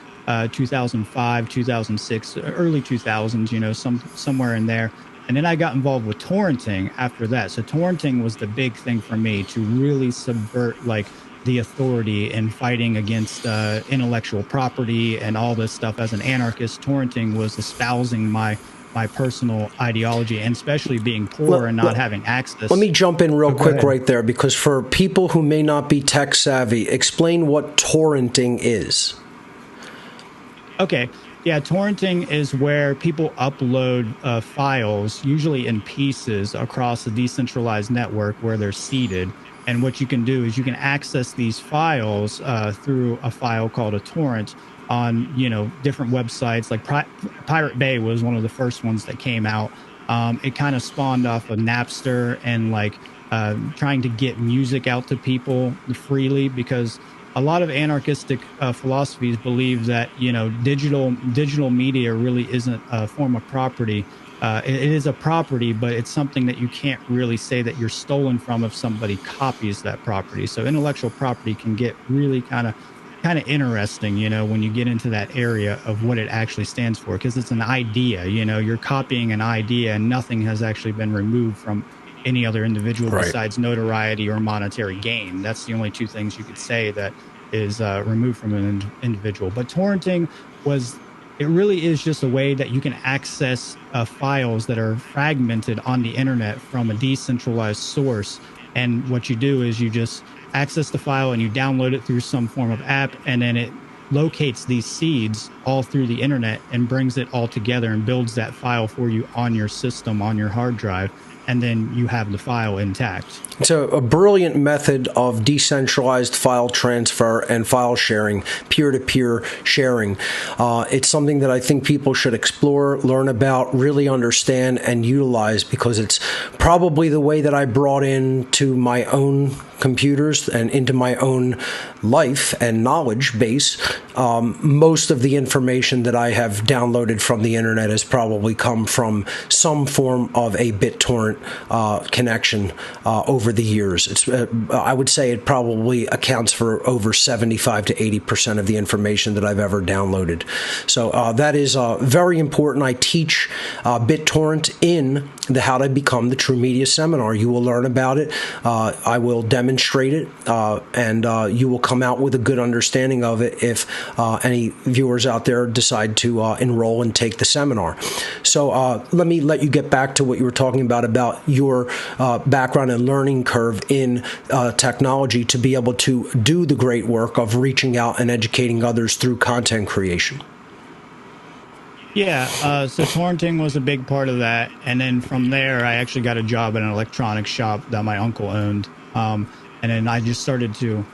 2005, 2006, early 2000s, somewhere in there. And then I got involved with torrenting after that. So torrenting was the big thing for me to really subvert like the authority and fighting against intellectual property and all this stuff. As an anarchist, torrenting was espousing my personal ideology, and especially being poor and not having access. Let me jump in real quick right there, because for people who may not be tech savvy, explain what torrenting is. Okay. Yeah, torrenting is where people upload files, usually in pieces, across a decentralized network where they're seeded. And what you can do is you can access these files through a file called a torrent on, different websites. Like Pirate Bay was one of the first ones that came out. It kind of spawned off of Napster and trying to get music out to people freely, because a lot of anarchistic philosophies believe that digital media really isn't a form of property. It is a property, but it's something that you can't really say that you're stolen from if somebody copies that property. So intellectual property can get really kind of interesting, when you get into that area of what it actually stands for, because it's an idea. You're copying an idea, and nothing has actually been removed from any other individual besides notoriety or monetary gain. That's the only two things you could say that is removed from an individual. But torrenting it really is just a way that you can access files that are fragmented on the internet from a decentralized source. And what you do is you just access the file and you download it through some form of app, and then it locates these seeds all through the internet and brings it all together and builds that file for you on your system, on your hard drive. And then you have the file intact. It's a brilliant method of decentralized file transfer and file sharing, peer-to-peer sharing. It's something that I think people should explore, learn about, really understand, and utilize, because it's probably the way that I brought into my own computers and into my own life and knowledge base. Most of the information that I have downloaded from the internet has probably come from some form of a BitTorrent connection over the years. I would say it probably accounts for over 75 to 80% of the information that I've ever downloaded. So that is very important. I teach BitTorrent in the How to Become the True Media seminar. You will learn about it. I will demonstrate it, and you will come out with a good understanding of it if any viewers out there decide to enroll and take the seminar. So let you get back to what you were talking about your background and learning curve in technology to be able to do the great work of reaching out and educating others through content creation. Yeah, so torrenting was a big part of that. And then from there, I actually got a job at an electronics shop that my uncle owned. And then I just started to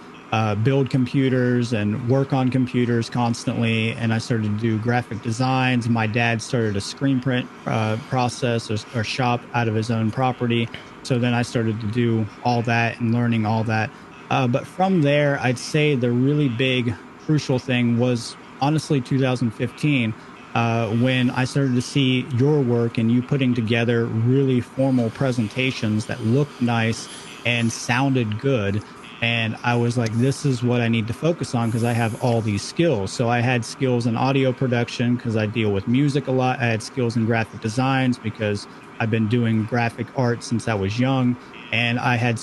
build computers and work on computers constantly. And I started to do graphic designs. My dad started a screen print process or shop out of his own property. So then I started to do all that and learning all that. But from there, I'd say the really big, crucial thing was honestly 2015. When I started to see your work and you putting together really formal presentations that looked nice and sounded good. And I was like, this is what I need to focus on, because I have all these skills. So I had skills in audio production because I deal with music a lot. I had skills in graphic designs because I've been doing graphic art since I was young. And I had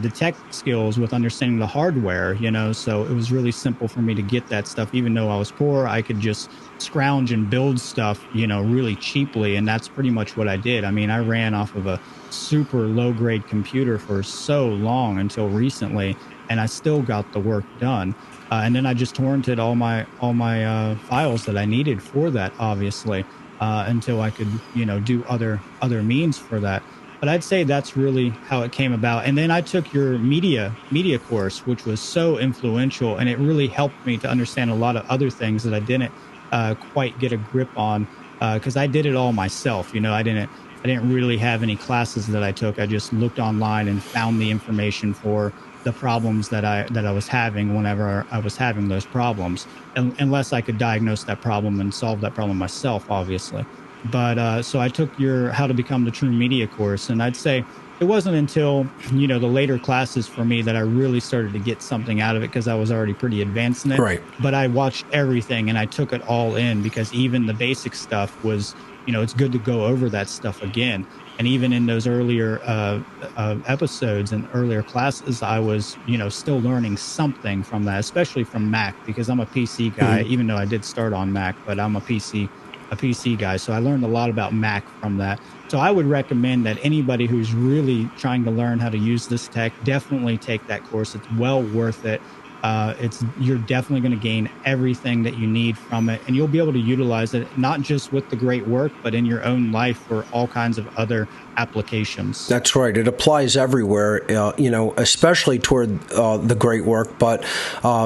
the tech skills with understanding the hardware, so it was really simple for me to get that stuff. Even though I was poor, I could just scrounge and build stuff, really cheaply. And that's pretty much what I did. I mean, I ran off of a super low grade computer for so long until recently, and I still got the work done. And then I just torrented all my files that I needed for that, obviously, until I could, do other means for that. But I'd say that's really how it came about. And then I took your media course, which was so influential, and it really helped me to understand a lot of other things that I didn't quite get a grip on, because I did it all myself. I didn't really have any classes that I took. I just looked online and found the information for the problems that I was having whenever I was having those problems, unless I could diagnose that problem and solve that problem myself, obviously. But so I took your How to Become the True Media course, and I'd say it wasn't until, the later classes for me that I really started to get something out of it, because I was already pretty advanced in it. Right. But I watched everything and I took it all in, because even the basic stuff was, it's good to go over that stuff again. And even in those earlier episodes and earlier classes, I was, still learning something from that, especially from Mac, because I'm a PC guy, even though I did start on Mac, but I'm a PC guy. So I learned a lot about Mac from that. So I would recommend that anybody who's really trying to learn how to use this tech, definitely take that course. It's well worth it. You're definitely going to gain everything that you need from it, and you'll be able to utilize it not just with the great work, but in your own life for all kinds of other applications. That's right. It applies everywhere, especially toward the great work. But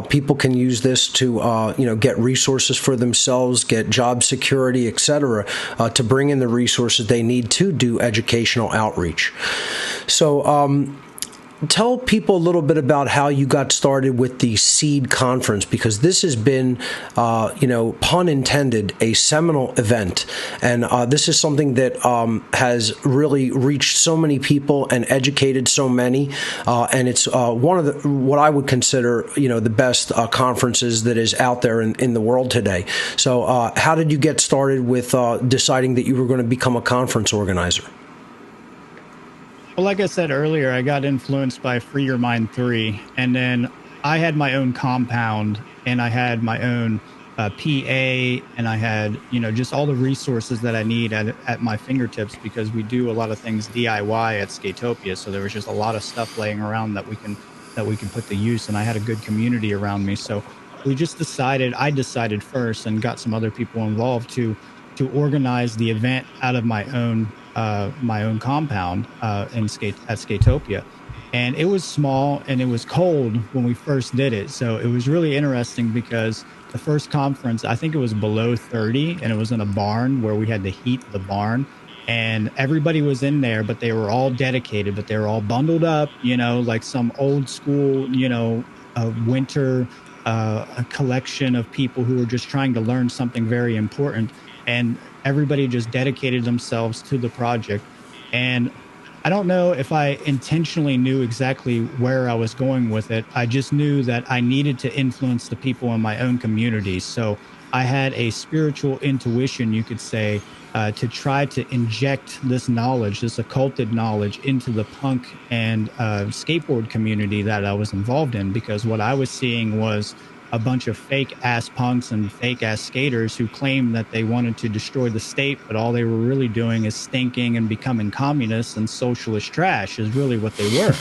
people can use this to, get resources for themselves, get job security, etc., to bring in the resources they need to do educational outreach. So, tell people a little bit about how you got started with the S.E.E.D conference, because this has been, pun intended, a seminal event. And this is something that has really reached so many people and educated so many. And it's one of what I would consider, the best conferences that is out there in the world today. So how did you get started with deciding that you were going to become a conference organizer? Well, like I said earlier, I got influenced by Free Your Mind 3, and then I had my own compound, and I had my own PA, and I had, just all the resources that I need at my fingertips, because we do a lot of things DIY at Skatopia. So there was just a lot of stuff laying around that we can put to use, and I had a good community around me. So we just I decided first, and got some other people involved to organize the event out of my own compound at Skatopia. And it was small and it was cold when we first did it. So it was really interesting, because the first conference, I think it was below 30, and it was in a barn where we had to heat the barn. And everybody was in there, but they were all dedicated, but they were all bundled up, like some old school, winter a collection of people who were just trying to learn something very important. And everybody just dedicated themselves to the project. And I don't know if I intentionally knew exactly where I was going with it. I just knew that I needed to influence the people in my own community. So I had a spiritual intuition, you could say, to try to inject this knowledge, this occulted knowledge, into the punk and skateboard community that I was involved in. Because what I was seeing was a bunch of fake ass punks and fake ass skaters who claimed that they wanted to destroy the state, but all they were really doing is stinking and becoming communists and socialist trash is really what they were.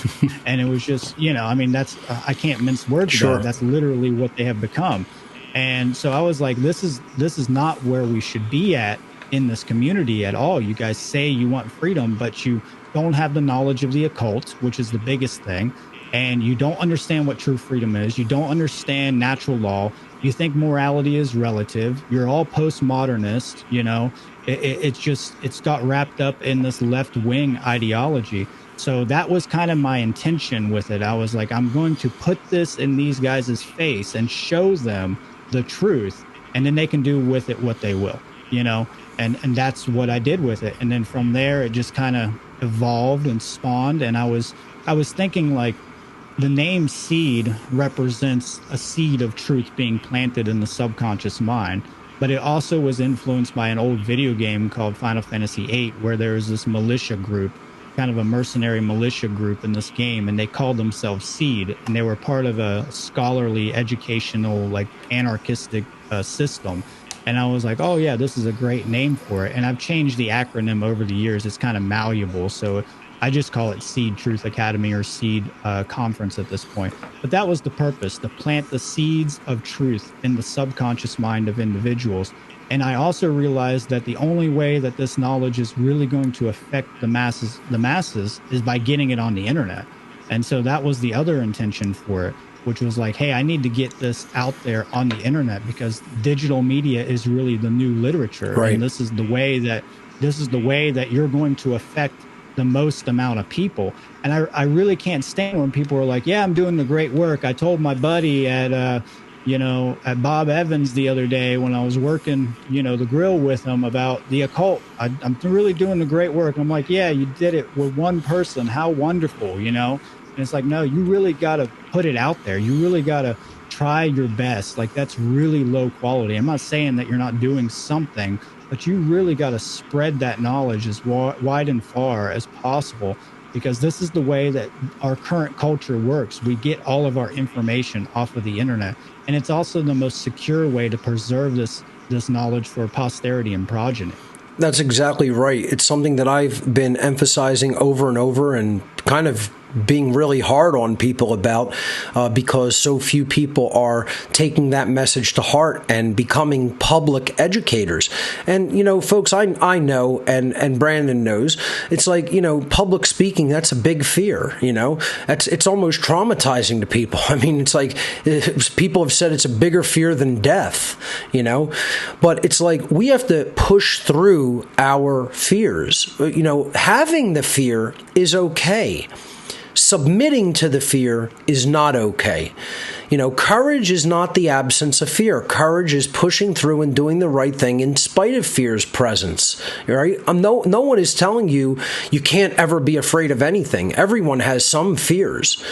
And it was just, that's, I can't mince words about it. That's literally what they have become. And so I was like, this is not where we should be at in this community at all. You guys say you want freedom, but you don't have the knowledge of the occult, which is the biggest thing. And you don't understand what true freedom is. You don't understand natural law. You think morality is relative. You're all postmodernist, it's got wrapped up in this left-wing ideology. So that was kind of my intention with it. I was like, I'm going to put this in these guys' face and show them the truth, and then they can do with it what they will, and that's what I did with it. And then from there, it just kind of evolved and spawned. And I was thinking, like, the name S.E.E.D represents a seed of truth being planted in the subconscious mind, but it also was influenced by an old video game called Final Fantasy VIII, where there was this militia group, kind of a mercenary militia group in this game, and they called themselves S.E.E.D, and they were part of a scholarly, educational, like anarchistic system. And I was like, oh yeah, this is a great name for it. And I've changed the acronym over the years. It's kind of malleable. So I just call it S.E.E.D Truth Academy, or S.E.E.D Conference at this point. But that was the purpose, to plant the seeds of truth in the subconscious mind of individuals. And I also realized that the only way that this knowledge is really going to affect the masses is by getting it on the internet. And so that was the other intention for it, which was like, hey, I need to get this out there on the internet, because digital media is really the new literature. Right. And this is the way that you're going to affect the most amount of people. And I really can't stand when people are like, yeah, I'm doing the great work. I told my buddy at at Bob Evans the other day when I was working, the grill with him about the occult. I'm really doing the great work. I'm like, yeah, you did it with one person. How wonderful, And it's like, no, you really got to put it out there. You really got to try your best. Like, that's really low quality. I'm not saying that you're not doing something, but you really got to spread that knowledge as wide and far as possible, because this is the way that our current culture works. We get all of our information off of the internet. And it's also the most secure way to preserve this knowledge for posterity and progeny. That's exactly right. It's something that I've been emphasizing over and over, and kind of being really hard on people about, because so few people are taking that message to heart and becoming public educators. And, folks, I know, and Brandon knows, it's like, public speaking, that's a big fear, it's almost traumatizing to people. I mean, it's like people have said it's a bigger fear than death, but it's like we have to push through our fears. Having the fear is okay. Submitting to the fear is not okay. Courage is not the absence of fear. Courage is pushing through and doing the right thing in spite of fear's presence. Right? No one is telling you can't ever be afraid of anything. Everyone has some fears,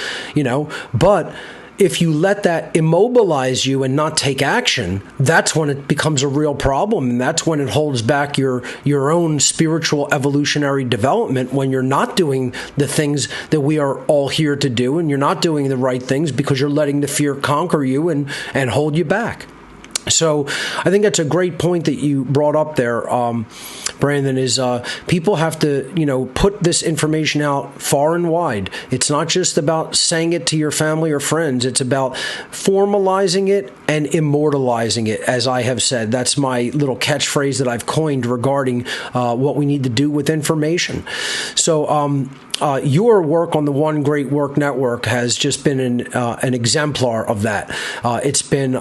but if you let that immobilize you and not take action, that's when it becomes a real problem. And that's when it holds back your own spiritual evolutionary development, when you're not doing the things that we are all here to do, and you're not doing the right things because you're letting the fear conquer you and hold you back. So I think that's a great point that you brought up there, Brandon, is people have to, put this information out far and wide. It's not just about saying it to your family or friends. It's about formalizing it and immortalizing it, as I have said. That's my little catchphrase that I've coined regarding what we need to do with information. So your work on the One Great Work Network has just been an exemplar of that. It's been,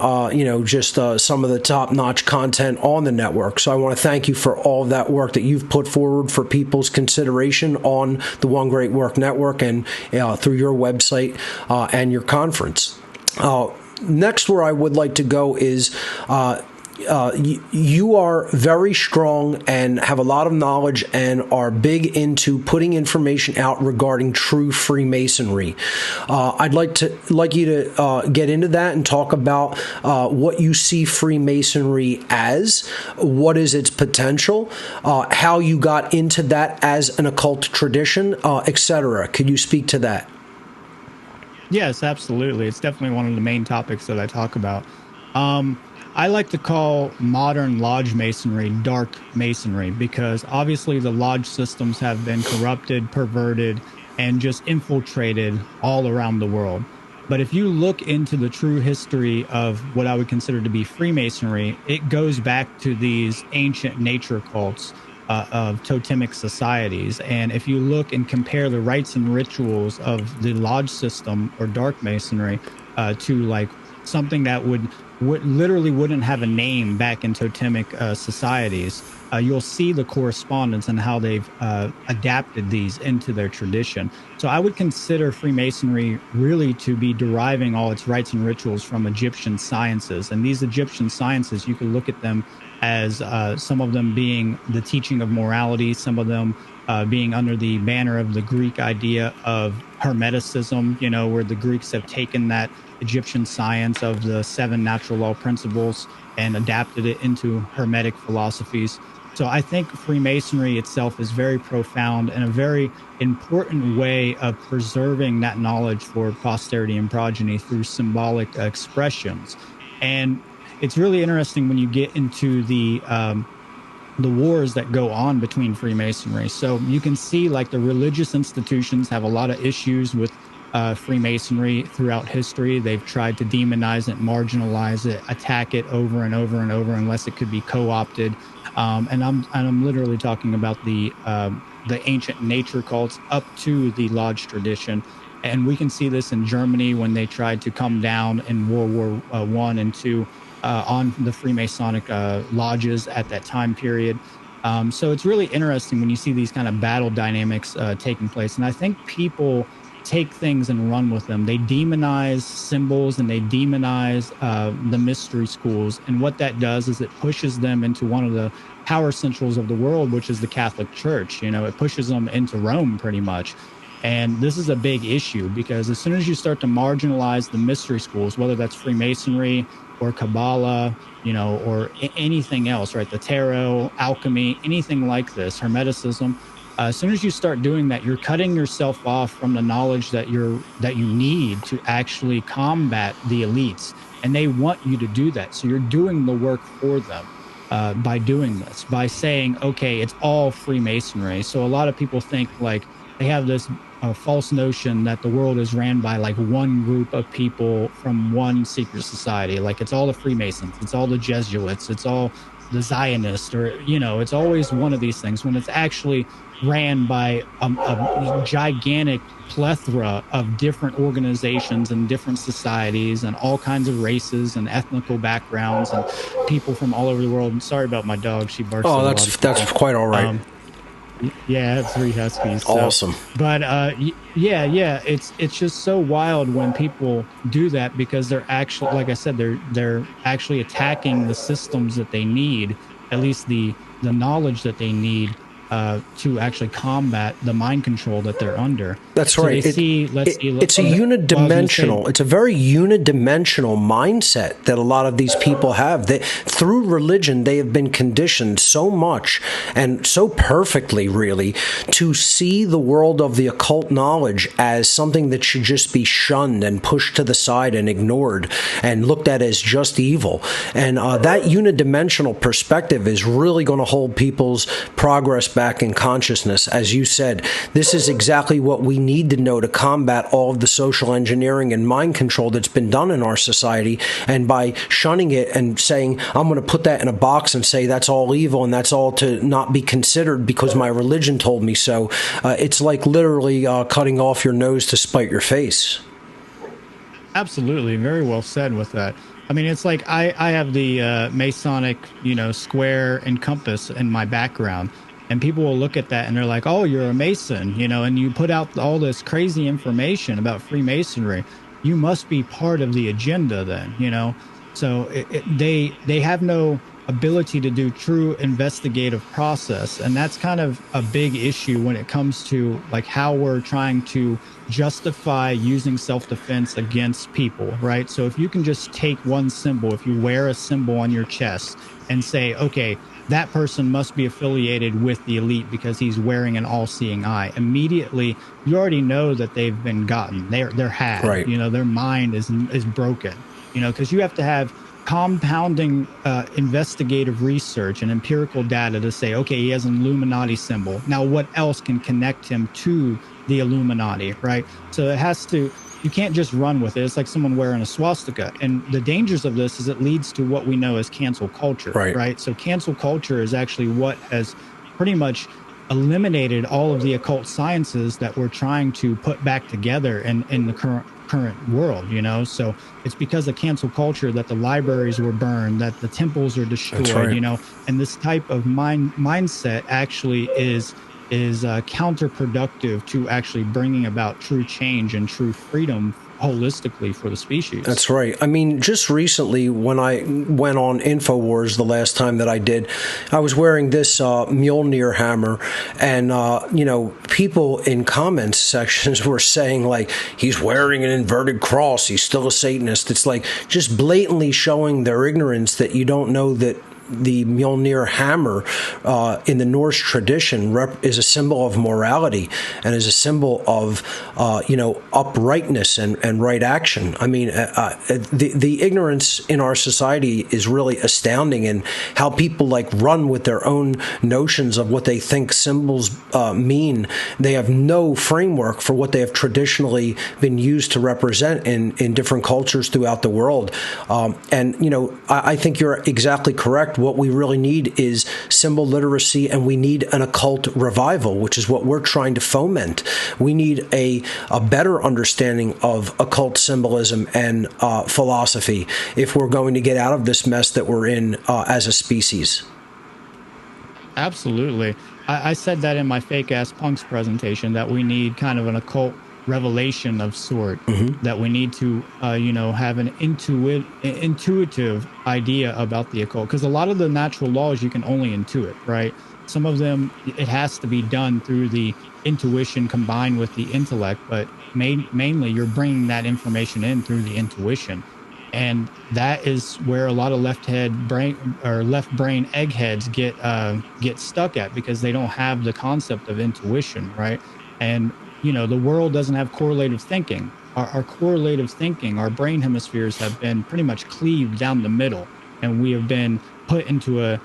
just some of the top-notch content on the network. So I want to thank you for all of that work that you've put forward for people's consideration on the One Great Work Network and through your website and your conference. Next, where I would like to go is you are very strong and have a lot of knowledge and are big into putting information out regarding true Freemasonry. I'd like you to get into that and talk about what you see Freemasonry as, what is its potential, how you got into that as an occult tradition, etc. Could you speak to that? Yes, absolutely. It's definitely one of the main topics that I talk about. I like to call modern lodge masonry dark masonry, because obviously the lodge systems have been corrupted, perverted, and just infiltrated all around the world. But if you look into the true history of what I would consider to be Freemasonry, it goes back to these ancient nature cults of totemic societies. And if you look and compare the rites and rituals of the lodge system or dark masonry to like something that would literally wouldn't have a name back in totemic societies, you'll see the correspondence and how they've adapted these into their tradition. So I would consider Freemasonry really to be deriving all its rites and rituals from Egyptian sciences. And these Egyptian sciences, you can look at them as some of them being the teaching of morality, some of them being under the banner of the Greek idea of Hermeticism, where the Greeks have taken that Egyptian science of the 7 natural law principles and adapted it into Hermetic philosophies. So I think Freemasonry itself is very profound and a very important way of preserving that knowledge for posterity and progeny through symbolic expressions. And it's really interesting when you get into the wars that go on between Freemasonry. So you can see like the religious institutions have a lot of issues with Freemasonry throughout history. They've tried to demonize it, marginalize it, attack it over and over and over unless it could be co-opted. And I'm literally talking about the ancient nature cults up to the lodge tradition. And we can see this in Germany when they tried to come down in World War I and II on the Freemasonic lodges at that time period. So it's really interesting when you see these kind of battle dynamics taking place. And I think people take things and run with them. They demonize symbols and they demonize the mystery schools. And what that does is it pushes them into one of the power centrals of the world, which is the Catholic Church. You know, it pushes them into Rome pretty much. And this is a big issue because as soon as you start to marginalize the mystery schools, whether that's Freemasonry or Kabbalah, you know, or anything else, right? The tarot, alchemy, anything like this, Hermeticism. As soon as you start doing that, you're cutting yourself off from the knowledge that you need to actually combat the elites, and they want you to do that. So you're doing the work for them by doing this, by saying, okay, it's all Freemasonry. So a lot of people think like they have this false notion that the world is ran by like one group of people from one secret society. Like it's all the Freemasons, it's all the Jesuits, it's all the Zionists, or, you know, it's always one of these things when it's actually ran by a gigantic plethora of different organizations and different societies and all kinds of races and ethnical backgrounds and people from all over the world. And sorry about my dog. She barks at a lot of people. That's quite all right. Yeah, I have 3 huskies. Awesome. But yeah, it's just so wild when people do that because they're actually, like I said, they're actually attacking the systems that they need, at least the knowledge that they need to actually combat the mind control that they're under. That's right. It's a unidimensional. It's a very unidimensional mindset that a lot of these people have. Through religion, they have been conditioned so much and so perfectly, really, to see the world of the occult knowledge as something that should just be shunned and pushed to the side and ignored and looked at as just evil. And that unidimensional perspective is really going to hold people's progress back in consciousness. As you said, this is exactly what we need to know to combat all of the social engineering and mind control that's been done in our society. And by shunning it and saying, I'm going to put that in a box and say that's all evil and that's all to not be considered because my religion told me so, it's like literally cutting off your nose to spite your face. Absolutely. Very well said with that. I mean, it's like I have the Masonic, square and compass in my background. And people will look at that and they're like, oh, you're a Mason, and you put out all this crazy information about Freemasonry. You must be part of the agenda then, So they have no ability to do true investigative process. And that's kind of a big issue when it comes to like how we're trying to justify using self-defense against people, right? So if you can just take one symbol, if you wear a symbol on your chest and say, okay, that person must be affiliated with the elite because he's wearing an all-seeing eye. Immediately, you already know that they've been gotten. They're had. Right. Their mind is broken. Because you have to have compounding investigative research and empirical data to say, okay, he has an Illuminati symbol. Now, what else can connect him to the Illuminati, right? So it has to. You can't just run with it. It's like someone wearing a swastika. And the dangers of this is it leads to what we know as cancel culture, right? So cancel culture is actually what has pretty much eliminated all of the occult sciences that we're trying to put back together in the current world, So it's because of cancel culture that the libraries were burned, that the temples are destroyed, and this type of mindset actually is counterproductive to actually bringing about true change and true freedom holistically for the species. That's right. I mean, just recently when I went on InfoWars the last time that I did, I was wearing this Mjolnir hammer, and people in comments sections were saying like, he's wearing an inverted cross, he's still a Satanist. It's like just blatantly showing their ignorance that you don't know that the Mjolnir hammer in the Norse tradition is a symbol of morality and is a symbol of uprightness and right action. I mean, the ignorance in our society is really astounding, and how people like run with their own notions of what they think symbols mean. They have no framework for what they have traditionally been used to represent in different cultures throughout the world. I think you're exactly correct. What we really need is symbol literacy, and we need an occult revival, which is what we're trying to foment. We need a better understanding of occult symbolism and philosophy if we're going to get out of this mess that we're in as a species. Absolutely. I said that in my Fake Ass Punks presentation, that we need kind of an occult revelation of sort, that we need to, have an intuitive idea about the occult. Because a lot of the natural laws you can only intuit, right? Some of them, it has to be done through the intuition combined with the intellect, but mainly you're bringing that information in through the intuition. And that is where a lot of left brain eggheads get stuck at, because they don't have the concept of intuition, right? And the world doesn't have correlative thinking. Our correlative thinking, our brain hemispheres have been pretty much cleaved down the middle, and we have been put into an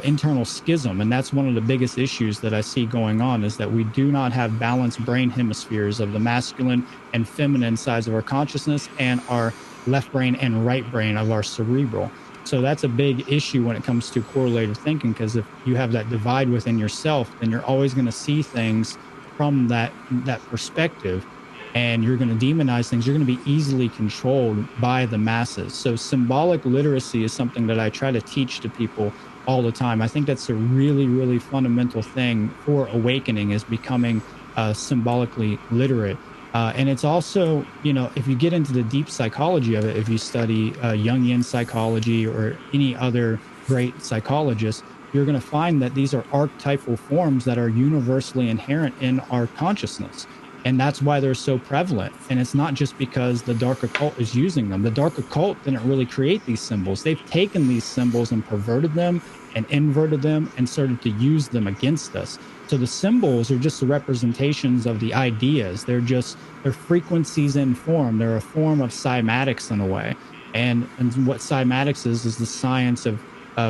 internal schism. And that's one of the biggest issues that I see going on, is that we do not have balanced brain hemispheres of the masculine and feminine sides of our consciousness, and our left brain and right brain of our cerebral. So that's a big issue when it comes to correlative thinking, because if you have that divide within yourself, then you're always going to see things from that perspective, and you're going to demonize things. You're going to be easily controlled by the masses. So symbolic literacy is something that I try to teach to people all the time. I think that's a really, really fundamental thing for awakening, is becoming symbolically literate. And it's also, if you get into the deep psychology of it, if you study Jungian psychology or any other great psychologist, you're going to find that these are archetypal forms that are universally inherent in our consciousness. And that's why they're so prevalent. And it's not just because the dark occult is using them. The dark occult didn't really create these symbols. They've taken these symbols and perverted them and inverted them and started to use them against us. So the symbols are just the representations of the ideas. They're frequencies in form. They're a form of cymatics in a way. And what cymatics is the science of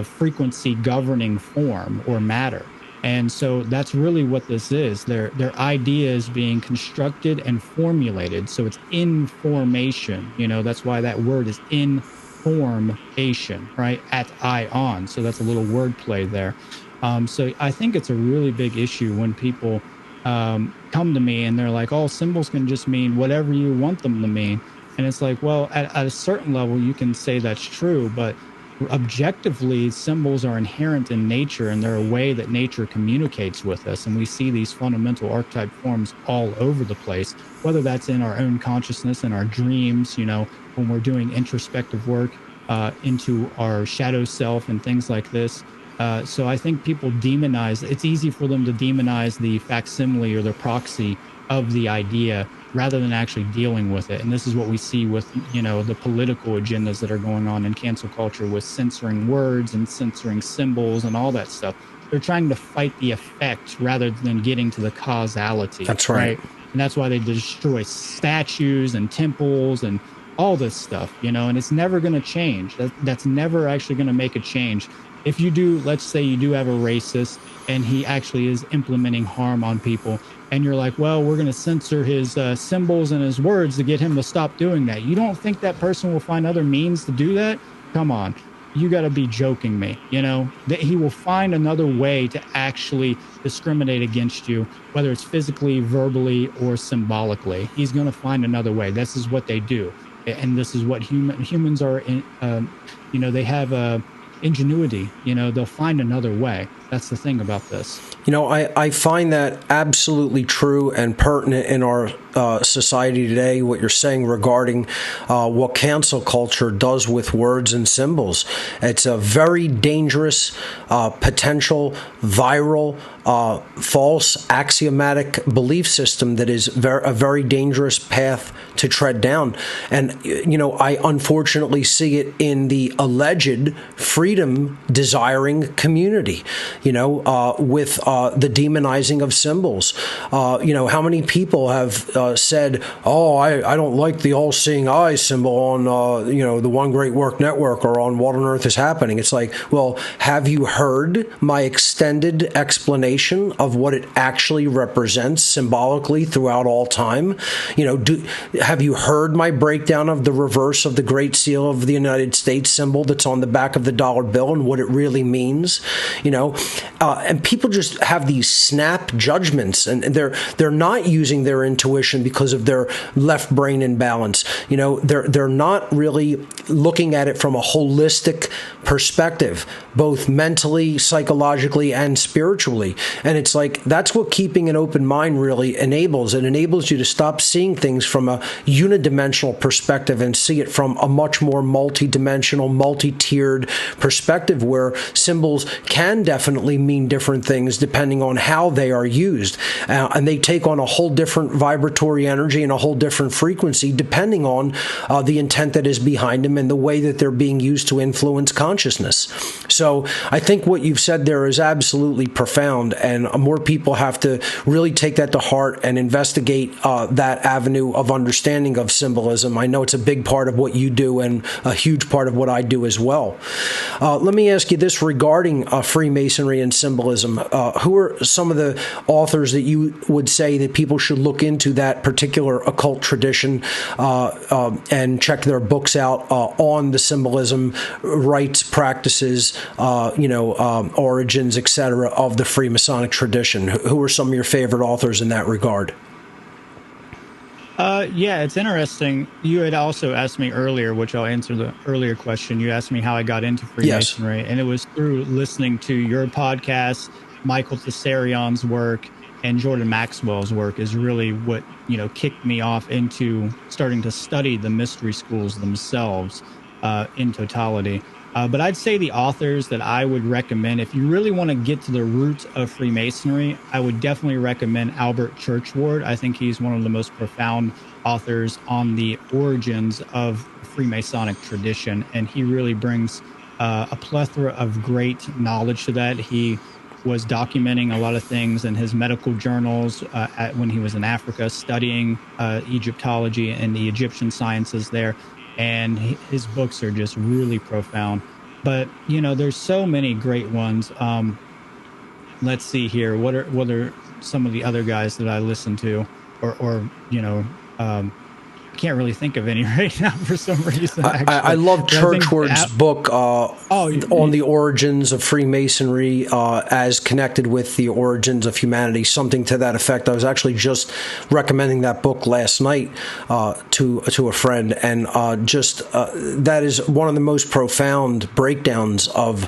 frequency governing form or matter. And so that's really what this is. Their ideas being constructed and formulated. So it's information. That's why that word is information, right? At ion. So that's a little wordplay there. So I think it's a really big issue when people come to me and they're like, oh, symbols can just mean whatever you want them to mean. And it's like, well, at a certain level, you can say that's true, but objectively, symbols are inherent in nature, and they're a way that nature communicates with us. And we see these fundamental archetype forms all over the place, whether that's in our own consciousness and our dreams, when we're doing introspective work into our shadow self and things like this. So I think people demonize. It's easy for them to demonize the facsimile or the proxy of the idea, rather than actually dealing with it. And this is what we see with, the political agendas that are going on in cancel culture, with censoring words and censoring symbols and all that stuff. They're trying to fight the effect rather than getting to the causality. That's right. And that's why they destroy statues and temples and all this stuff, and it's never going to change. That's never actually going to make a change. If you do, let's say you do have a racist and he actually is implementing harm on people, and you're like, well, we're going to censor his symbols and his words to get him to stop doing that. You don't think that person will find other means to do that? Come on. You got to be joking me, that he will find another way to actually discriminate against you, whether it's physically, verbally, or symbolically. He's going to find another way. This is what they do. And this is what humans are, they have ingenuity, they'll find another way. That's the thing about this. I find that absolutely true and pertinent in our society today, what you're saying regarding what cancel culture does with words and symbols. It's a very dangerous, potential, viral, false, axiomatic belief system that is a very dangerous path to tread down. And, I unfortunately see it in the alleged freedom-desiring community, with the demonizing of symbols. How many people have said, oh, I don't like the all-seeing eye symbol on, the One Great Work Network or on What on Earth is Happening. It's like, well, have you heard my extended explanation of what it actually represents symbolically throughout all time? Have you heard my breakdown of the reverse of the Great Seal of the United States symbol that's on the back of the dollar bill and what it really means? and people just have these snap judgments, and they're not using their intuition because of their left brain imbalance. They're not really looking at it from a holistic perspective, both mentally, psychologically, and spiritually. And it's like that's what keeping an open mind really enables. It enables you to stop seeing things from a unidimensional perspective and see it from a much more multidimensional, multi-tiered perspective, where symbols can definitely mean different things depending on how they are used. And they take on a whole different vibratory energy and a whole different frequency depending on the intent that is behind them and the way that they're being used to influence consciousness. So I think what you've said there is absolutely profound, and more people have to really take that to heart and investigate that avenue of understanding of symbolism. I know it's a big part of what you do and a huge part of what I do as well. Let me ask you this regarding Freemasonry and symbolism. Who are some of the authors that you would say that people should look into that particular occult tradition and check their books out on the symbolism, rites, practices, origins, etc. of the Freemasonic tradition? Who are some of your favorite authors in that regard? Yeah, it's interesting. You had also asked me earlier, which I'll answer the earlier question. You asked me how I got into Freemasonry, yes. And it was through listening to your podcast, Michael Tessarion's work, and Jordan Maxwell's work is really what, kicked me off into starting to study the mystery schools themselves in totality. But I'd say the authors that I would recommend, if you really want to get to the roots of Freemasonry, I would definitely recommend Albert Churchward. I think he's one of the most profound authors on the origins of Freemasonic tradition, and he really brings a plethora of great knowledge to that. He was documenting a lot of things in his medical journals when he was in Africa studying Egyptology and the Egyptian sciences there. And his books are just really profound. But, there's so many great ones. Let's see here. What are some of the other guys that I listen to? Or I can't really think of any right now for some reason. I love Churchward's book on the origins of Freemasonry as connected with the origins of humanity, something to that effect. I was actually just recommending that book last night to a friend, and that is one of the most profound breakdowns of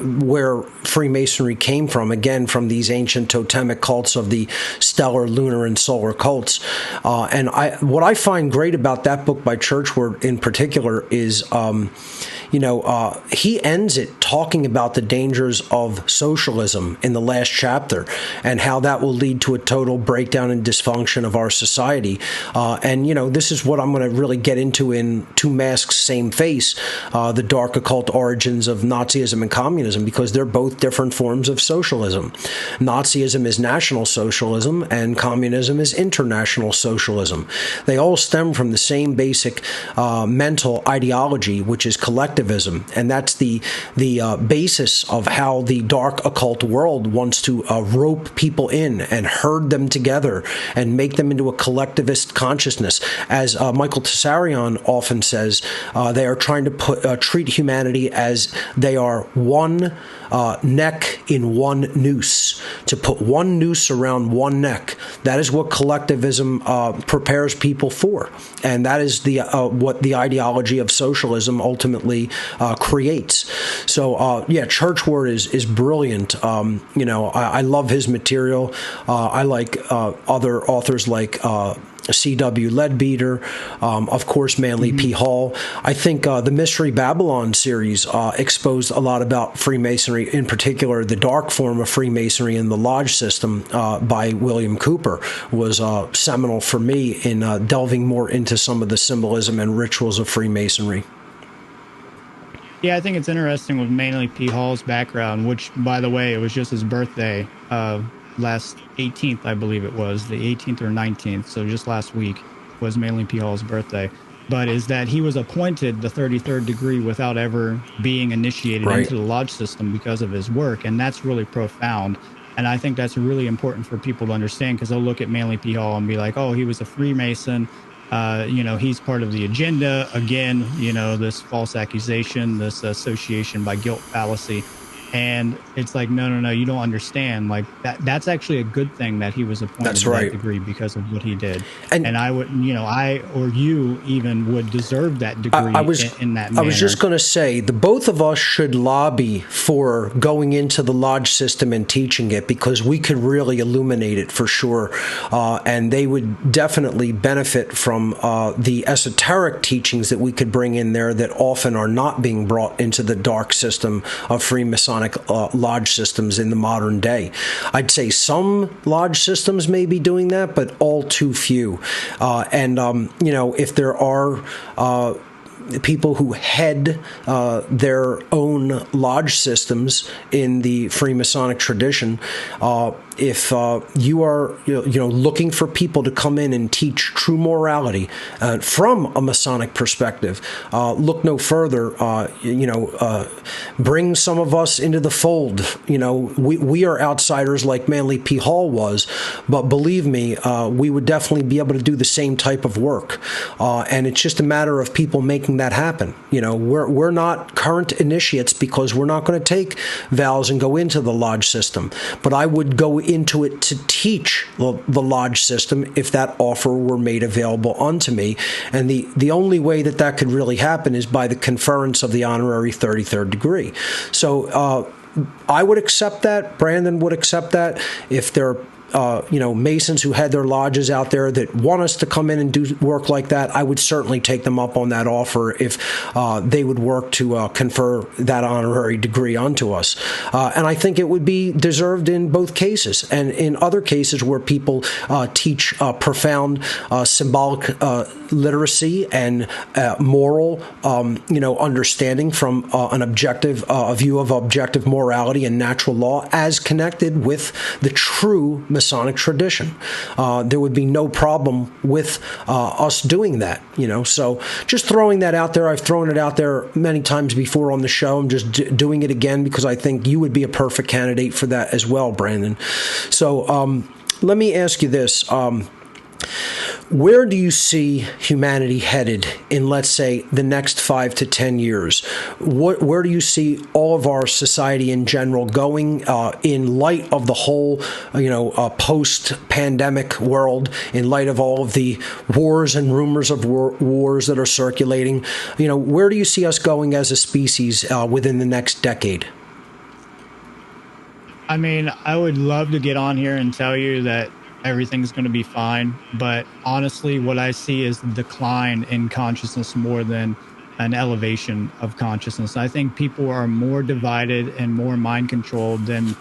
where Freemasonry came from, again, from these ancient totemic cults of the stellar, lunar, and solar cults. And what I find great about that book by Churchward in particular is, he ends it talking about the dangers of socialism in the last chapter and how that will lead to a total breakdown and dysfunction of our society. This is what I'm going to really get into in Two Masks, Same Face, the dark occult origins of Nazism and communism, because they're both different forms of socialism. Nazism is national socialism and communism is international socialism. They all stem from the same basic mental ideology, which is collectivism, and that's the basis of how the dark occult world wants to rope people in and herd them together and make them into a collectivist consciousness. As Michael Tessarion often says, they are trying to treat humanity as they are one neck in one noose, to put one noose around one neck. That is what collectivism prepares people for, and that is what the ideology of socialism ultimately creates. So, Churchward is brilliant. I love his material. I like other authors like C.W. Leadbeater, of course, Manly P. Hall. I think the Mystery Babylon series exposed a lot about Freemasonry, in particular the dark form of Freemasonry and the lodge system by William Cooper was seminal for me in delving more into some of the symbolism and rituals of Freemasonry. Yeah, I think it's interesting with Manly P. Hall's background, which, by the way, it was just his birthday last 18th, I believe it was, the 18th or 19th, so just last week was Manly P. Hall's birthday. But is that he was appointed the 33rd degree without ever being initiated into the lodge system because of his work, and that's really profound. And I think that's really important for people to understand, because they'll look at Manly P. Hall and be like, oh, he was a Freemason, he's part of the agenda. Again, this false accusation, this association by guilt fallacy. And it's like, no, you don't understand. Like that's actually a good thing that he was appointed That's to right. that degree because of what he did. And And I would, I or you even would deserve that degree in that manner. I was just going to say, the both of us should lobby for going into the lodge system and teaching it, because we could really illuminate it for sure. And they would definitely benefit from the esoteric teachings that we could bring in there that often are not being brought into the dark system of Freemasonic lodge systems in the modern day. I'd say some lodge systems may be doing that, but all too few. If there are people who head their own lodge systems in the Freemasonic tradition, if you are looking for people to come in and teach true morality from a Masonic perspective, look no further. Bring some of us into the fold. We are outsiders like Manly P. Hall was, but believe me, we would definitely be able to do the same type of work. And it's just a matter of people making that happen. We're not current initiates because we're not going to take vows and go into the lodge system. But I would go into it to teach the lodge system if that offer were made available unto me. And the only way that could really happen is by the conference of the honorary 33rd degree. So I would accept that. Brandon would accept that. If there are Masons who had their lodges out there that want us to come in and do work like that, I would certainly take them up on that offer if they would work to confer that honorary degree onto us. And I think it would be deserved in both cases. And in other cases where people teach profound symbolic literacy and moral, understanding from an objective view of objective morality and natural law as connected with the true Masonic tradition. There would be no problem with us doing that, So just throwing that out there. I've thrown it out there many times before on the show. I'm just doing it again because I think you would be a perfect candidate for that as well, Brandon. So let me ask you this. Where do you see humanity headed in, let's say, the next 5 to 10 years? Where do you see all of our society in general going in light of the whole, post-pandemic world, in light of all of the wars and rumors of wars that are circulating? Where do you see us going as a species within the next decade? I mean, I would love to get on here and tell you that everything's going to be fine. But honestly, what I see is the decline in consciousness more than an elevation of consciousness. I think people are more divided and more mind controlled than,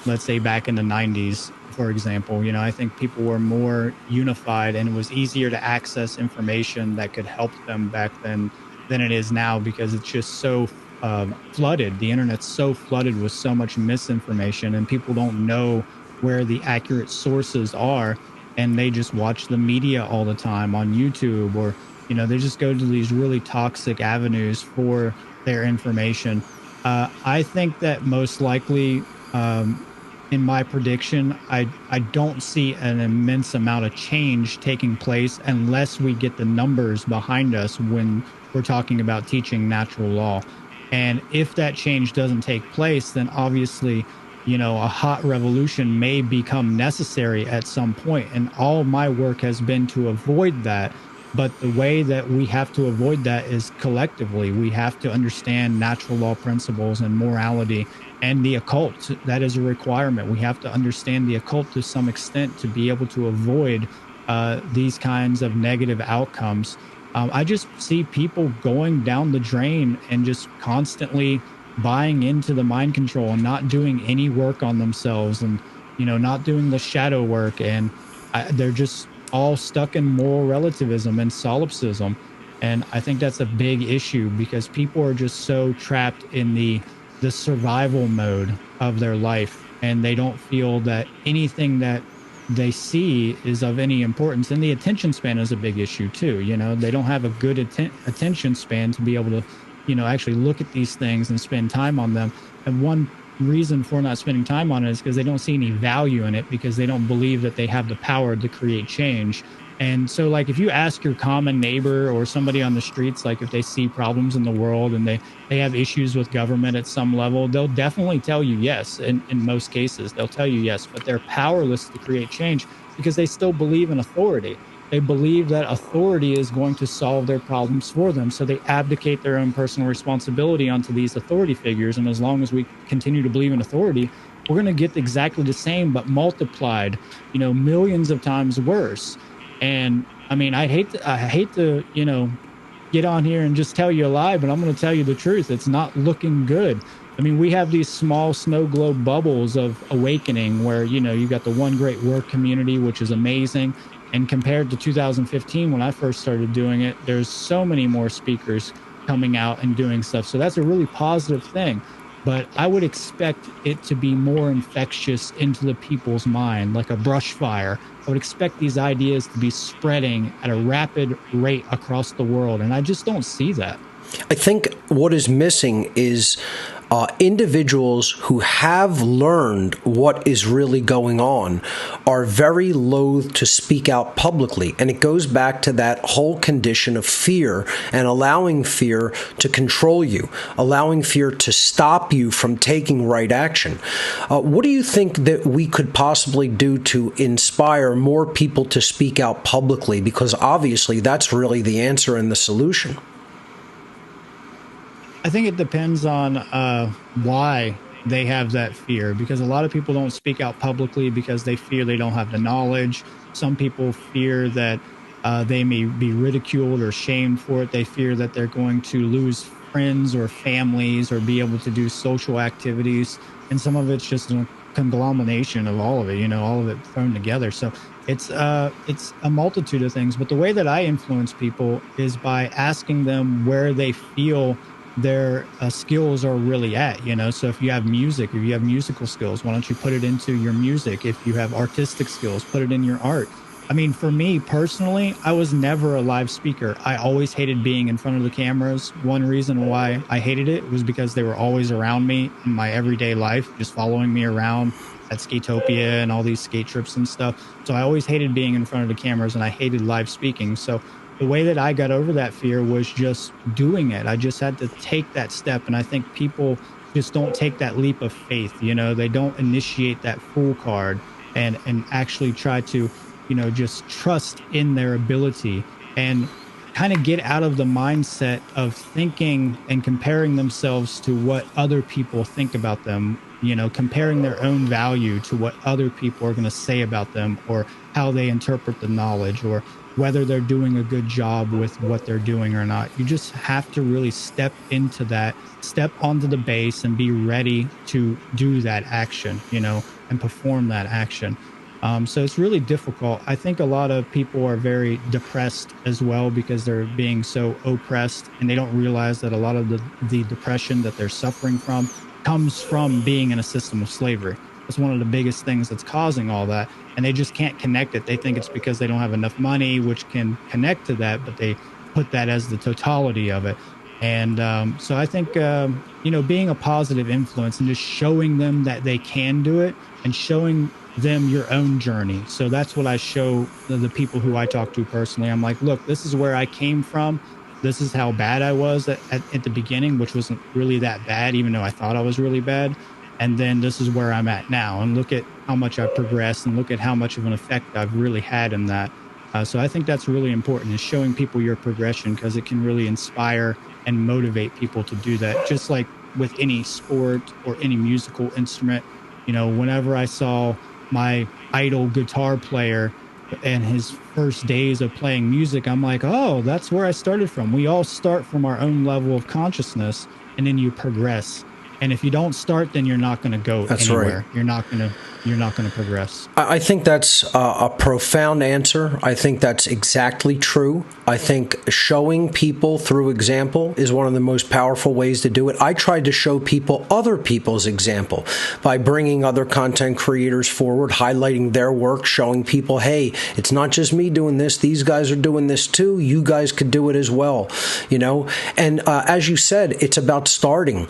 let's say, back in the 90s, for example. I think people were more unified and it was easier to access information that could help them back then than it is now, because it's just so flooded. The internet's so flooded with so much misinformation, and people don't know where the accurate sources are, and they just watch the media all the time on YouTube, or they just go to these really toxic avenues for their information. I think that most likely, in my prediction, I don't see an immense amount of change taking place unless we get the numbers behind us when we're talking about teaching natural law. And if that change doesn't take place, then obviously a hot revolution may become necessary at some point. And all my work has been to avoid that. But the way that we have to avoid that is collectively. We have to understand natural law principles and morality and the occult. That is a requirement. We have to understand the occult to some extent to be able to avoid these kinds of negative outcomes. I just see people going down the drain and just constantly buying into the mind control and not doing any work on themselves, and not doing the shadow work, and they're just all stuck in moral relativism and solipsism. And I think that's a big issue because people are just so trapped in the survival mode of their life, and they don't feel that anything that they see is of any importance. And the attention span is a big issue too. They don't have a good attention span to be able to actually look at these things and spend time on them. And one reason for not spending time on it is because they don't see any value in it, because they don't believe that they have the power to create change. And so, like, if you ask your common neighbor or somebody on the streets, like if they see problems in the world and they have issues with government at some level, they'll definitely tell you yes. In most cases, they'll tell you yes, but they're powerless to create change because they still believe in authority. They believe that authority is going to solve their problems for them. So they abdicate their own personal responsibility onto these authority figures. And as long as we continue to believe in authority, we're going to get exactly the same, but multiplied, millions of times worse. And I mean, I hate to, get on here and just tell you a lie, but I'm going to tell you the truth. It's not looking good. I mean, we have these small snow globe bubbles of awakening where, you got the one great work community, which is amazing. And compared to 2015, when I first started doing it, there's so many more speakers coming out and doing stuff. So that's a really positive thing. But I would expect it to be more infectious into the people's mind, like a brush fire. I would expect these ideas to be spreading at a rapid rate across the world. And I just don't see that. I think what is missing is individuals who have learned what is really going on are very loath to speak out publicly. And it goes back to that whole condition of fear and allowing fear to control you, allowing fear to stop you from taking right action. What do you think that we could possibly do to inspire more people to speak out publicly? Because obviously that's really the answer and the solution. I think it depends on why they have that fear, because a lot of people don't speak out publicly because they fear they don't have the knowledge. Some people fear that they may be ridiculed or shamed for it. They fear that they're going to lose friends or families or be able to do social activities. And some of it's just a conglomeration of all of it, all of it thrown together. So it's a multitude of things. But the way that I influence people is by asking them where they feel their skills are really at, so if you have music, if you have musical skills, why don't you put it into your music? If you have artistic skills, put it in your art. I mean, for me personally, I was never a live speaker. I always hated being in front of the cameras. One reason why I hated it was because they were always around me in my everyday life, just following me around at Skatopia and all these skate trips and stuff. So I always hated being in front of the cameras, and I hated live speaking. So the way that I got over that fear was just doing it. I just had to take that step. And I think people just don't take that leap of faith. They don't initiate that fool card and actually try to, just trust in their ability and kind of get out of the mindset of thinking and comparing themselves to what other people think about them, comparing their own value to what other people are going to say about them or how they interpret the knowledge or whether they're doing a good job with what they're doing or not. You just have to really step into that, step onto the base and be ready to do that action, and perform that action. So it's really difficult. I think a lot of people are very depressed as well because they're being so oppressed, and they don't realize that a lot of the depression that they're suffering from comes from being in a system of slavery. It's one of the biggest things that's causing all that. And they just can't connect it. They think it's because they don't have enough money, which can connect to that, but they put that as the totality of it. And so I think, being a positive influence and just showing them that they can do it and showing them your own journey. So that's what I show the people who I talk to personally. I'm like, look, this is where I came from. This is how bad I was at the beginning, which wasn't really that bad, even though I thought I was really bad. And then this is where I'm at now. And look at how much I've progressed and look at how much of an effect I've really had in that. So I think that's really important, is showing people your progression, because it can really inspire and motivate people to do that. Just like with any sport or any musical instrument, whenever I saw my idol guitar player and his first days of playing music, I'm like, oh, that's where I started from. We all start from our own level of consciousness, and then you progress. And if you don't start, then you're not going to go anywhere. Right. You're not going to progress. I think that's a profound answer. I think that's exactly true. I think showing people through example is one of the most powerful ways to do it. I tried to show people other people's example by bringing other content creators forward, highlighting their work, showing people, hey, it's not just me doing this. These guys are doing this too. You guys could do it as well, And as you said, it's about starting.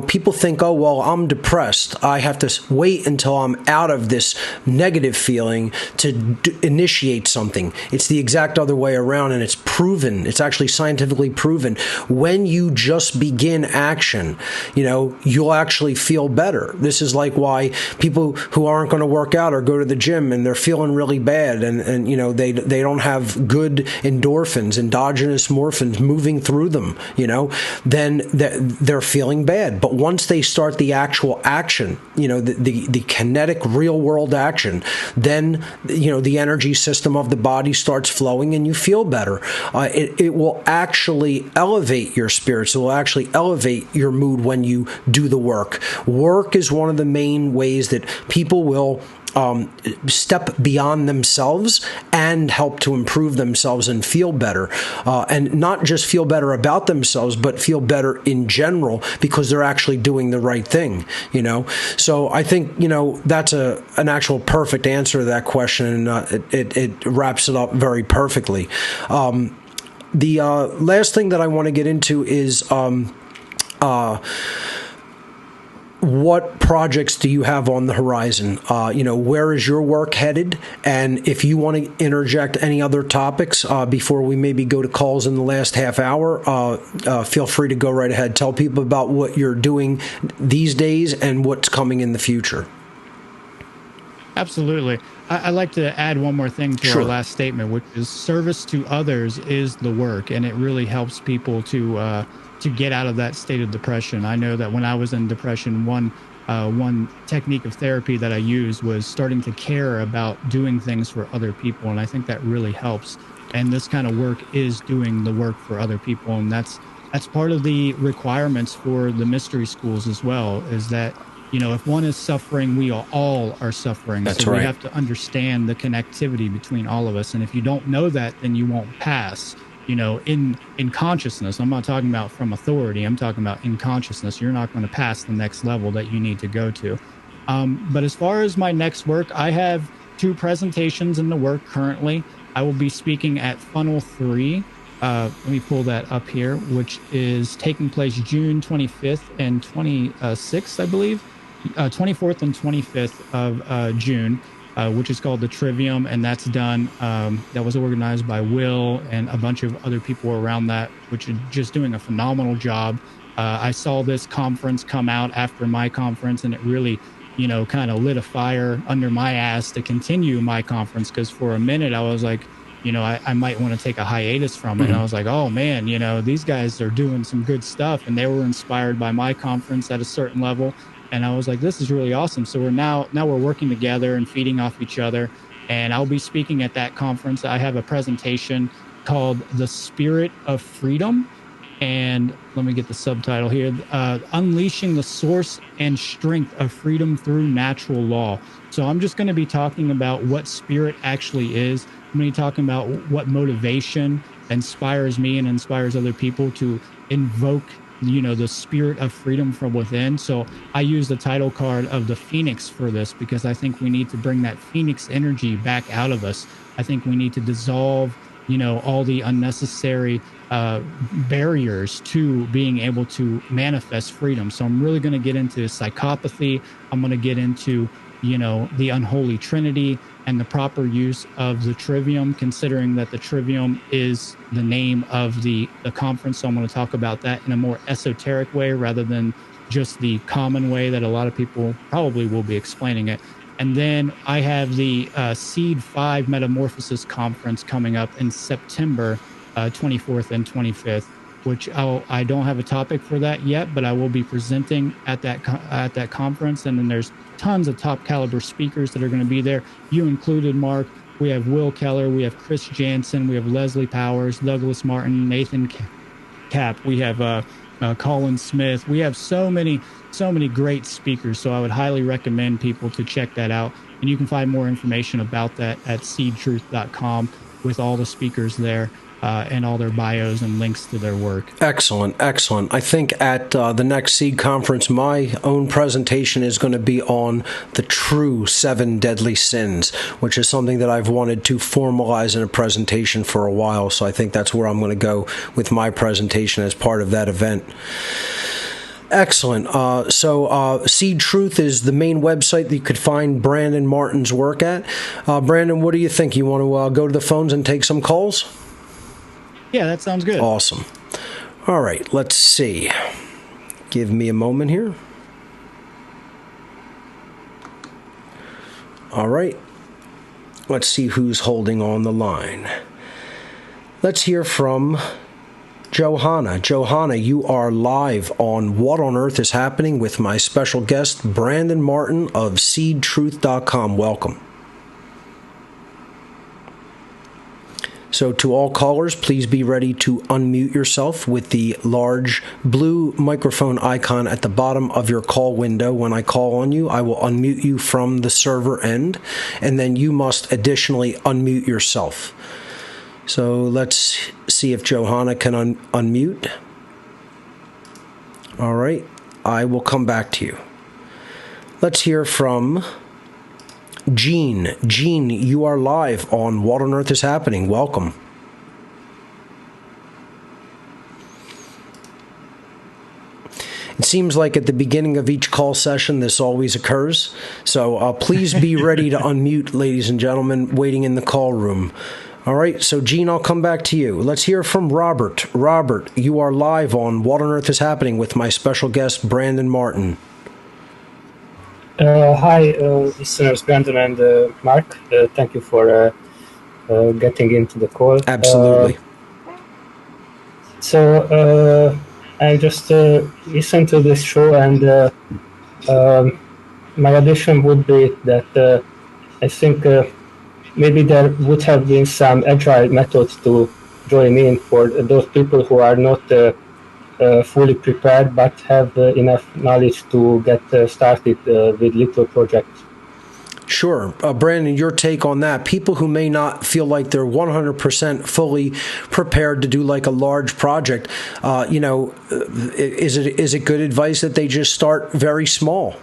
People think, oh, well, I'm depressed. I have to wait until I'm out of this negative feeling to initiate something. It's the exact other way around, and it's proven. It's actually scientifically proven. When you just begin action, you'll actually feel better. This is like why people who aren't going to work out or go to the gym and they're feeling really bad, and they don't have good endorphins, endogenous morphins moving through them, then they're feeling bad. But once they start the actual action, the kinetic real world action, then the energy system of the body starts flowing and you feel better. It will actually elevate your spirits. It will actually elevate your mood when you do the work. Work is one of the main ways that people will step beyond themselves and help to improve themselves and feel better, and not just feel better about themselves, but feel better in general because they're actually doing the right thing. So I think that's an actual perfect answer to that question, and it wraps it up very perfectly. The last thing that I want to get into is what projects do you have on the horizon? Where is your work headed? And if you want to interject any other topics before we maybe go to calls in the last half hour, feel free to go right ahead. Tell people about what you're doing these days and what's coming in the future. Absolutely. I'd like to add one more thing to our last statement, which is service to others is the work, and it really helps people to get out of that state of depression. I know that when I was in depression, one technique of therapy that I used was starting to care about doing things for other people, and I think that really helps. And this kind of work is doing the work for other people, and that's part of the requirements for the mystery schools as well, is that if one is suffering, we all are suffering. That's so right. We have to understand the connectivity between all of us, and if you don't know that, then you won't pass. In consciousness. I'm not talking about from authority. I'm talking about in consciousness. You're not going to pass the next level that you need to go to. But as far as my next work, I have 2 presentations in the work currently. I will be speaking at Funnel 3. Let me pull that up here, which is taking place June 25th and 26th, I believe. 24th and 25th of June. Which is called the Trivium, and that's done. That was organized by Will and a bunch of other people around that, which are just doing a phenomenal job. I saw this conference come out after my conference, and it really, kind of lit a fire under my ass to continue my conference, because for a minute I was like, I might want to take a hiatus from it. And I was like, oh man, these guys are doing some good stuff, and they were inspired by my conference at a certain level. And I was like, this is really awesome. So now we're working together and feeding off each other. And I'll be speaking at that conference. I have a presentation called The Spirit of Freedom. And let me get the subtitle here. Unleashing the Source and Strength of Freedom Through Natural Law. So I'm just going to be talking about what spirit actually is. I'm going to be talking about what motivation inspires me and inspires other people to invoke the spirit of freedom from within. So I use the title card of the Phoenix for this, because I think we need to bring that Phoenix energy back out of us. I think we need to dissolve, all the unnecessary barriers to being able to manifest freedom. So I'm really going to get into psychopathy. I'm going to get into, the unholy trinity and the proper use of the trivium, considering that the trivium is the name of the conference. So I'm going to talk about that in a more esoteric way rather than just the common way that a lot of people probably will be explaining it. And then I have the S.E.E.D 5 Metamorphosis Conference coming up in September 24th and 25th, which I don't have a topic for that yet, but I will be presenting at that conference. And then there's tons of top caliber speakers that are going to be there. You included, Mark. We have Will Keller, we have Chris Jansen, we have Leslie Powers, Douglas Martin, Nathan Cap. We have Colin Smith. We have so many great speakers. So I would highly recommend people to check that out. And you can find more information about that at seedtruth.com with all the speakers there. And all their bios and links to their work. Excellent. I think at the next S.E.E.D conference, my own presentation is going to be on the true 7 deadly sins, which is something that I've wanted to formalize in a presentation for a while. So I think that's where I'm going to go with my presentation as part of that event. Excellent. So Seed Truth is the main website that you could find Brandon Martin's work at. Brandon, what do you think? You want to go to the phones and take some calls? Yeah, that sounds good. Awesome. All right, let's see. Give me a moment here. All right. Let's see who's holding on the line. Let's hear from Johanna. Johanna, you are live on What on Earth is Happening with my special guest, Brandon Martin of SEEDtruth.com. Welcome. So to all callers, please be ready to unmute yourself with the large blue microphone icon at the bottom of your call window. When I call on you, I will unmute you from the server end, and then you must additionally unmute yourself. So let's see if Johanna can unmute. All right, I will come back to you. Let's hear from Gene. Gene, you are live on What on Earth is Happening. Welcome. It seems like at the beginning of each call session, this always occurs. So please be ready to unmute, ladies and gentlemen, waiting in the call room. All right, so Gene, I'll come back to you. Let's hear from Robert. Robert, you are live on What on Earth is Happening with my special guest, Brandon Martin. Hi, listeners, Brandon and Mark. Thank you for getting into the call. Absolutely. I just listened to this show, and my addition would be that I think maybe there would have been some agile methods to join in for those people who are not fully prepared but have enough knowledge to get started with little projects. Sure. Brandon, your take on that. People who may not feel like they're 100% fully prepared to do like a large project, is it good advice that they just start very small?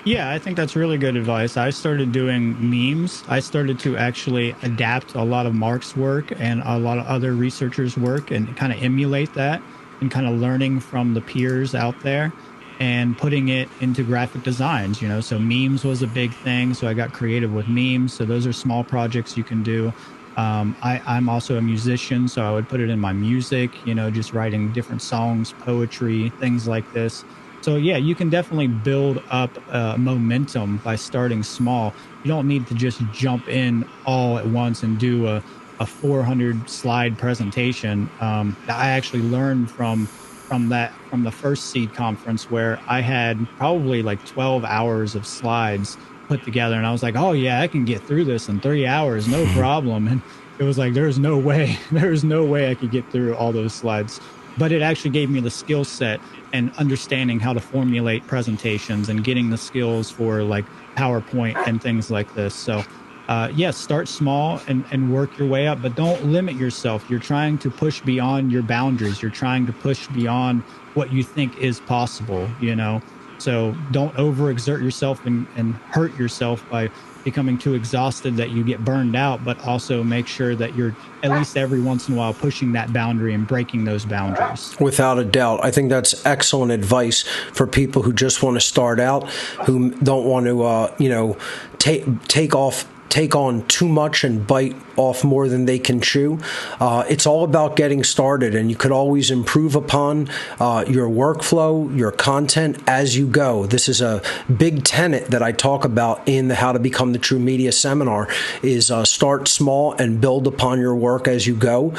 Yeah, I think that's really good advice. I started doing memes. I started to actually adapt a lot of Mark's work and a lot of other researchers' work and kind of emulate that and kind of learning from the peers out there and putting it into graphic designs, So memes was a big thing. So I got creative with memes. So those are small projects you can do. I'm also a musician, so I would put it in my music, just writing different songs, poetry, things like this. So yeah, you can definitely build up momentum by starting small. You don't need to just jump in all at once and do a 400 slide presentation. I actually learned from the first SEED conference where I had probably like 12 hours of slides put together, and I was like, oh yeah, I can get through this in 3 hours, no problem. And it was like, there's no way I could get through all those slides. But it actually gave me the skill set and understanding how to formulate presentations and getting the skills for like PowerPoint and things like this. So yes, start small and work your way up, but don't limit yourself. You're trying to push beyond your boundaries. You're trying to push beyond what you think is possible, So don't overexert yourself and hurt yourself by becoming too exhausted that you get burned out, but also make sure that you're at least every once in a while pushing that boundary and breaking those boundaries. Without a doubt. I think that's excellent advice for people who just want to start out, who don't want to, take on too much and bite off more than they can chew. It's all about getting started, and you could always improve upon your workflow, your content as you go. This is a big tenet that I talk about in the How to Become the True Media seminar, is start small and build upon your work as you go.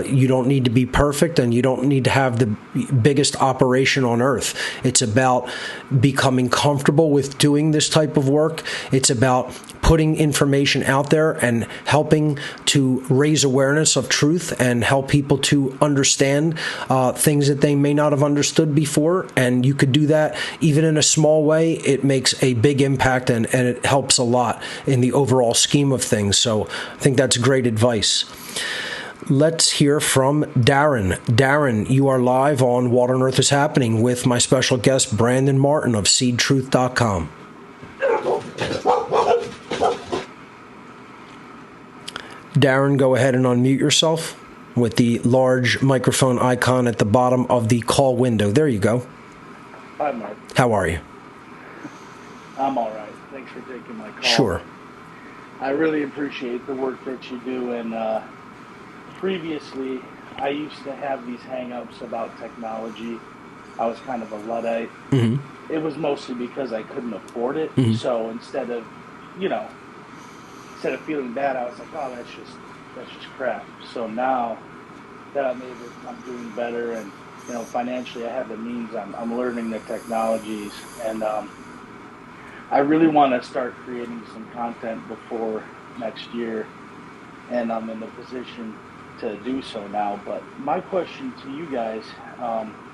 You don't need to be perfect, and you don't need to have the biggest operation on earth. It's about becoming comfortable with doing this type of work. It's about putting information out there and helping to raise awareness of truth and help people to understand things that they may not have understood before. And you could do that even in a small way. It makes a big impact, and it helps a lot in the overall scheme of things. So I think that's great advice. Let's hear from Darren. Darren, you are live on What on Earth is Happening with my special guest, Brandon Martin of SEEDtruth.com. Darren, go ahead and unmute yourself. with the large microphone icon at the bottom of the call window. There you go. Hi, Mark. How are you? I'm all right. Thanks for taking my call. Sure. I really appreciate the work that you do. And previously, I used to have these hang-ups about technology. I was kind of a Luddite. Mm-hmm. It was mostly because I couldn't afford it. Mm-hmm. So instead of feeling bad, I was like, oh, that's just crap. So now that I'm doing better, and financially I have the means, I'm learning the technologies, and I really want to start creating some content before next year, and I'm in the position to do so now. But my question to you guys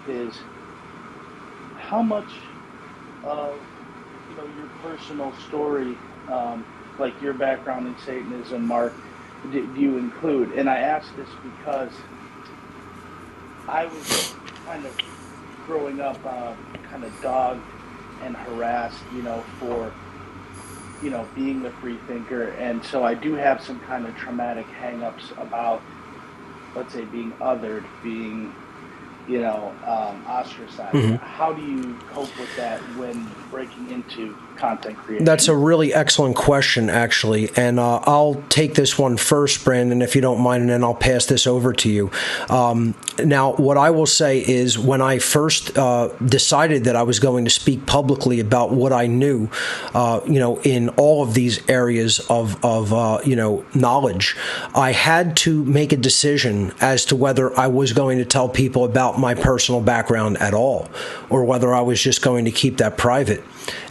is, how much of your personal story, like your background in Satanism, Mark, do you include? And I ask this because I was kind of growing up kind of dogged and harassed, for being the free thinker, and so I do have some kind of traumatic hang-ups about, let's say, being othered, being ostracized. Mm-hmm. How do you cope with that when breaking into content creation? That's a really excellent question, actually, and I'll take this one first, Brandon, if you don't mind, and then I'll pass this over to you. Now, what I will say is, when I first decided that I was going to speak publicly about what I knew, in all of these areas of knowledge, I had to make a decision as to whether I was going to tell people about my personal background at all, or whether I was just going to keep that private.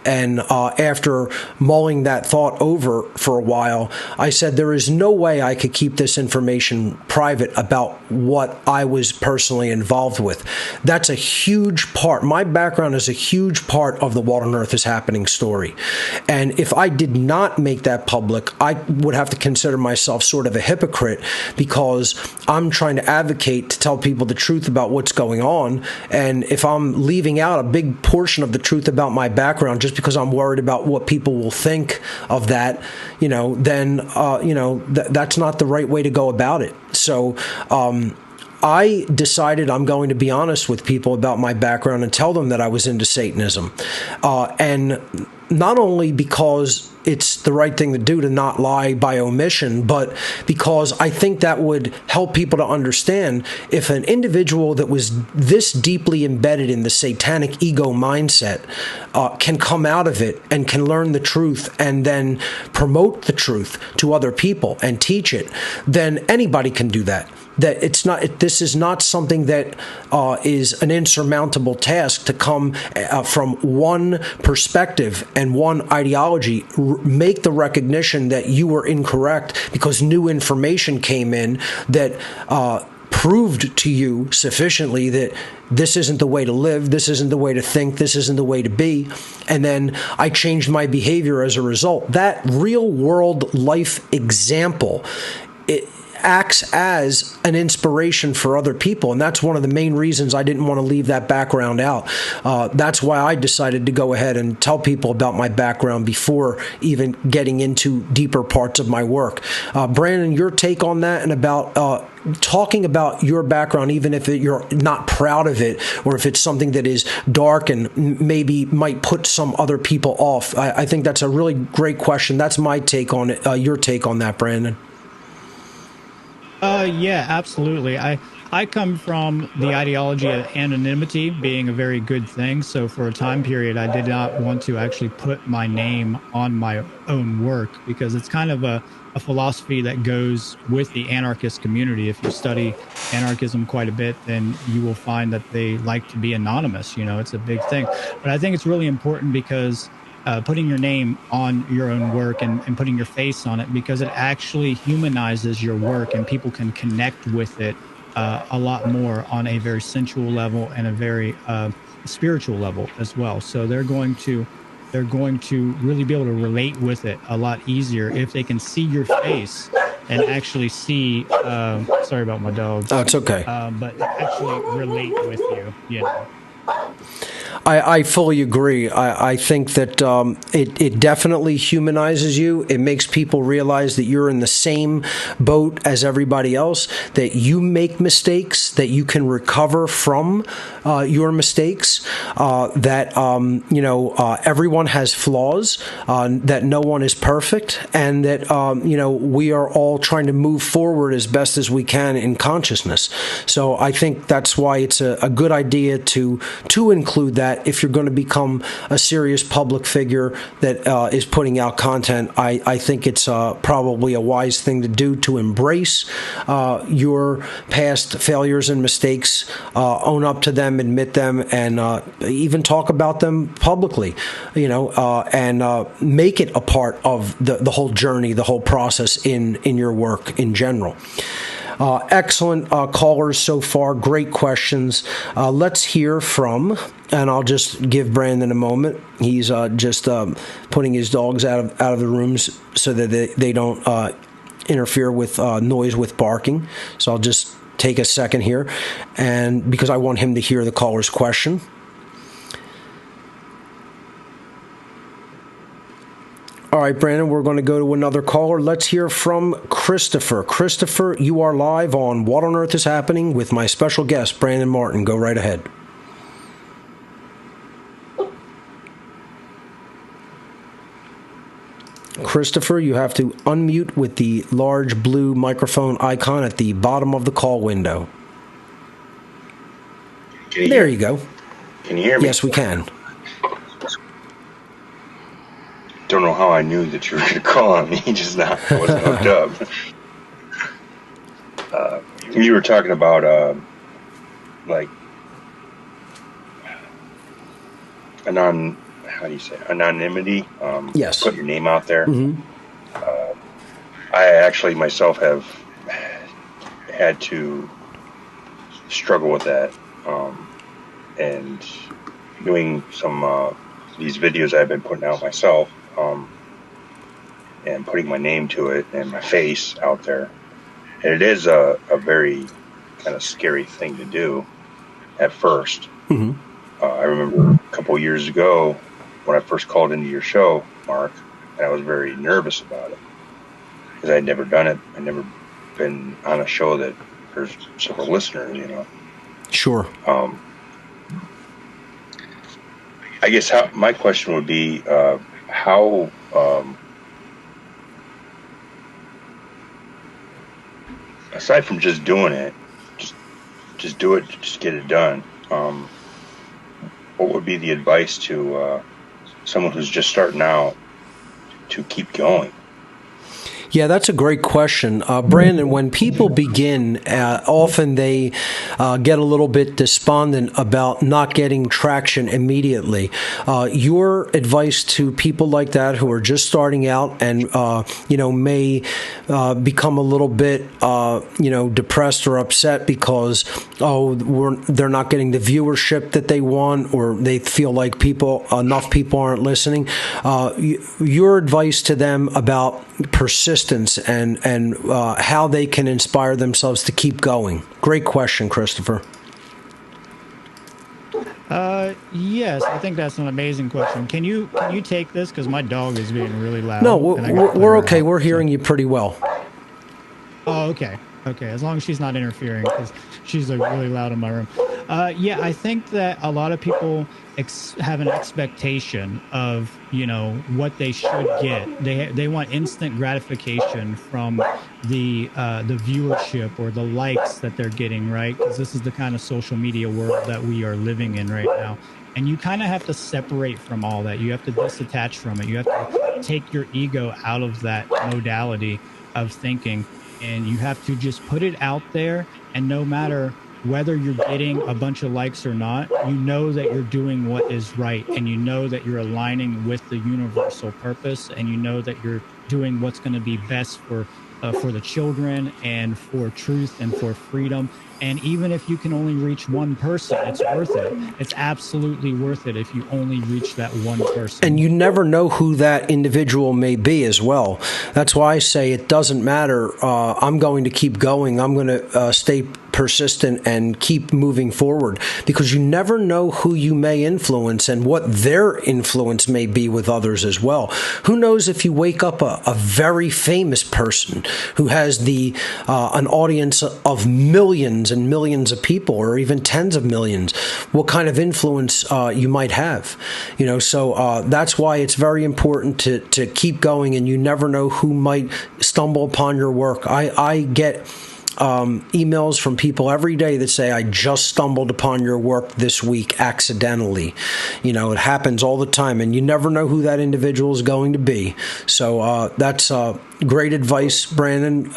And after mulling that thought over for a while, I said there is no way I could keep this information private about what I was personally involved with. That's a huge part. My background is a huge part of the What on Earth is Happening story. And if I did not make that public, I would have to consider myself sort of a hypocrite, because I'm trying to advocate to tell people the truth about what's going on. And if I'm leaving out a big portion of the truth about my background just because I'm worried about what people will think of that, then that's not the right way to go about it. So I decided I'm going to be honest with people about my background and tell them that I was into Satanism. And not only because it's the right thing to do to not lie by omission, but because I think that would help people to understand, if an individual that was this deeply embedded in the satanic ego mindset can come out of it and can learn the truth and then promote the truth to other people and teach it, then anybody can do that. That this is not something that is an insurmountable task to come from one perspective and one ideology, make the recognition that you were incorrect because new information came in that proved to you sufficiently that this isn't the way to live, this isn't the way to think, this isn't the way to be, and then I changed my behavior as a result. That real world life example, it acts as an inspiration for other people, and that's one of the main reasons I didn't want to leave that background out. That's why I decided to go ahead and tell people about my background before even getting into deeper parts of my work. Brandon, your take on that, and about talking about your background, even if you're not proud of it, or if it's something that is dark and maybe might put some other people off. I think that's a really great question. That's my take on it. Your take on that, Brandon? Yeah, absolutely. I come from the ideology of anonymity being a very good thing. So for a time period, I did not want to actually put my name on my own work, because it's kind of a philosophy that goes with the anarchist community. If you study anarchism quite a bit, then you will find that they like to be anonymous. It's a big thing. But I think it's really important, because putting your name on your own work and putting your face on it, because it actually humanizes your work, and people can connect with it a lot more on a very sensual level and a very spiritual level as well. So they're going to really be able to relate with it a lot easier if they can see your face and actually see. Sorry about my dog. Oh, it's okay. But actually relate with you. I fully agree. I think that it definitely humanizes you. It makes people realize that you're in the same boat as everybody else, that you make mistakes, that you can recover from your mistakes, that everyone has flaws, that no one is perfect, and that we are all trying to move forward as best as we can in consciousness. So I think that's why it's a good idea to include that if you're going to become a serious public figure that is putting out content. I think it's probably a wise thing to do, to embrace your past failures and mistakes, own up to them, admit them, and even talk about them publicly, and make it a part of the whole journey, the whole process in your work in general. Excellent callers so far. Great questions. Let's hear from, and I'll just give Brandon a moment. He's just putting his dogs out of the rooms so that they don't interfere with noise with barking. So I'll just take a second here, and because I want him to hear the caller's question. All right, Brandon, we're going to go to another caller. Let's hear from Christopher. Christopher, you are live on What on Earth is Happening with my special guest, Brandon Martin. Go right ahead. Christopher, you have to unmute with the large blue microphone icon at the bottom of the call window. There you go. Can you hear me? Yes, we can. Don't know how I knew that you were going to call on me just now. I wasn't hooked up. You were talking about anonymity. Yes. Put your name out there. Mm-hmm. I actually myself have had to struggle with that, and doing some these videos I've been putting out myself. And putting my name to it and my face out there. And it is a very kind of scary thing to do at first. Mm-hmm. I remember a couple of years ago when I first called into your show, Mark, and I was very nervous about it because I'd never done it. I'd never been on a show that there's several listeners, Sure. I guess my question would be, how aside from just doing it, just do it, just get it done. What would be the advice to someone who's just starting out to keep going? Yeah, that's a great question. Brandon, when people begin, often they get a little bit despondent about not getting traction immediately. Your advice to people like that who are just starting out and, may become a little bit, depressed or upset because, they're not getting the viewership that they want, or they feel like enough people aren't listening. Your advice to them about persistence and how they can inspire themselves to keep going. Great question, Christopher. Yes, I think that's an amazing question. Can you take this, because my dog is being really loud? No, we're okay. We're hearing you pretty well. Oh, okay. As long as she's not interfering, because she's really loud in my room. I think that a lot of people have an expectation of what they should get. They want instant gratification from the viewership or the likes that they're getting, right? Because this is the kind of social media world that we are living in right now. And you kind of have to separate from all that. You have to disattach from it. You have to take your ego out of that modality of thinking, and you have to just put it out there. And no matter whether you're getting a bunch of likes or not, you know that you're doing what is right, and you know that you're aligning with the universal purpose, and you know that you're doing what's going to be best for the children and for truth and for freedom. And even if you can only reach one person, it's worth it. It's absolutely worth it if you only reach that one person. And you never know who that individual may be as well. That's why I say it doesn't matter. I'm going to keep going. I'm going to stay persistent and keep moving forward, because you never know who you may influence and what their influence may be with others as well. Who knows if you wake up a very famous person who has an audience of millions and millions of people, or even tens of millions, what kind of influence you might have. So that's why it's very important to keep going, and you never know who might stumble upon your work. I get emails from people every day that say, I just stumbled upon your work this week accidentally. It happens all the time, and you never know who that individual is going to be. So that's great advice, Brandon,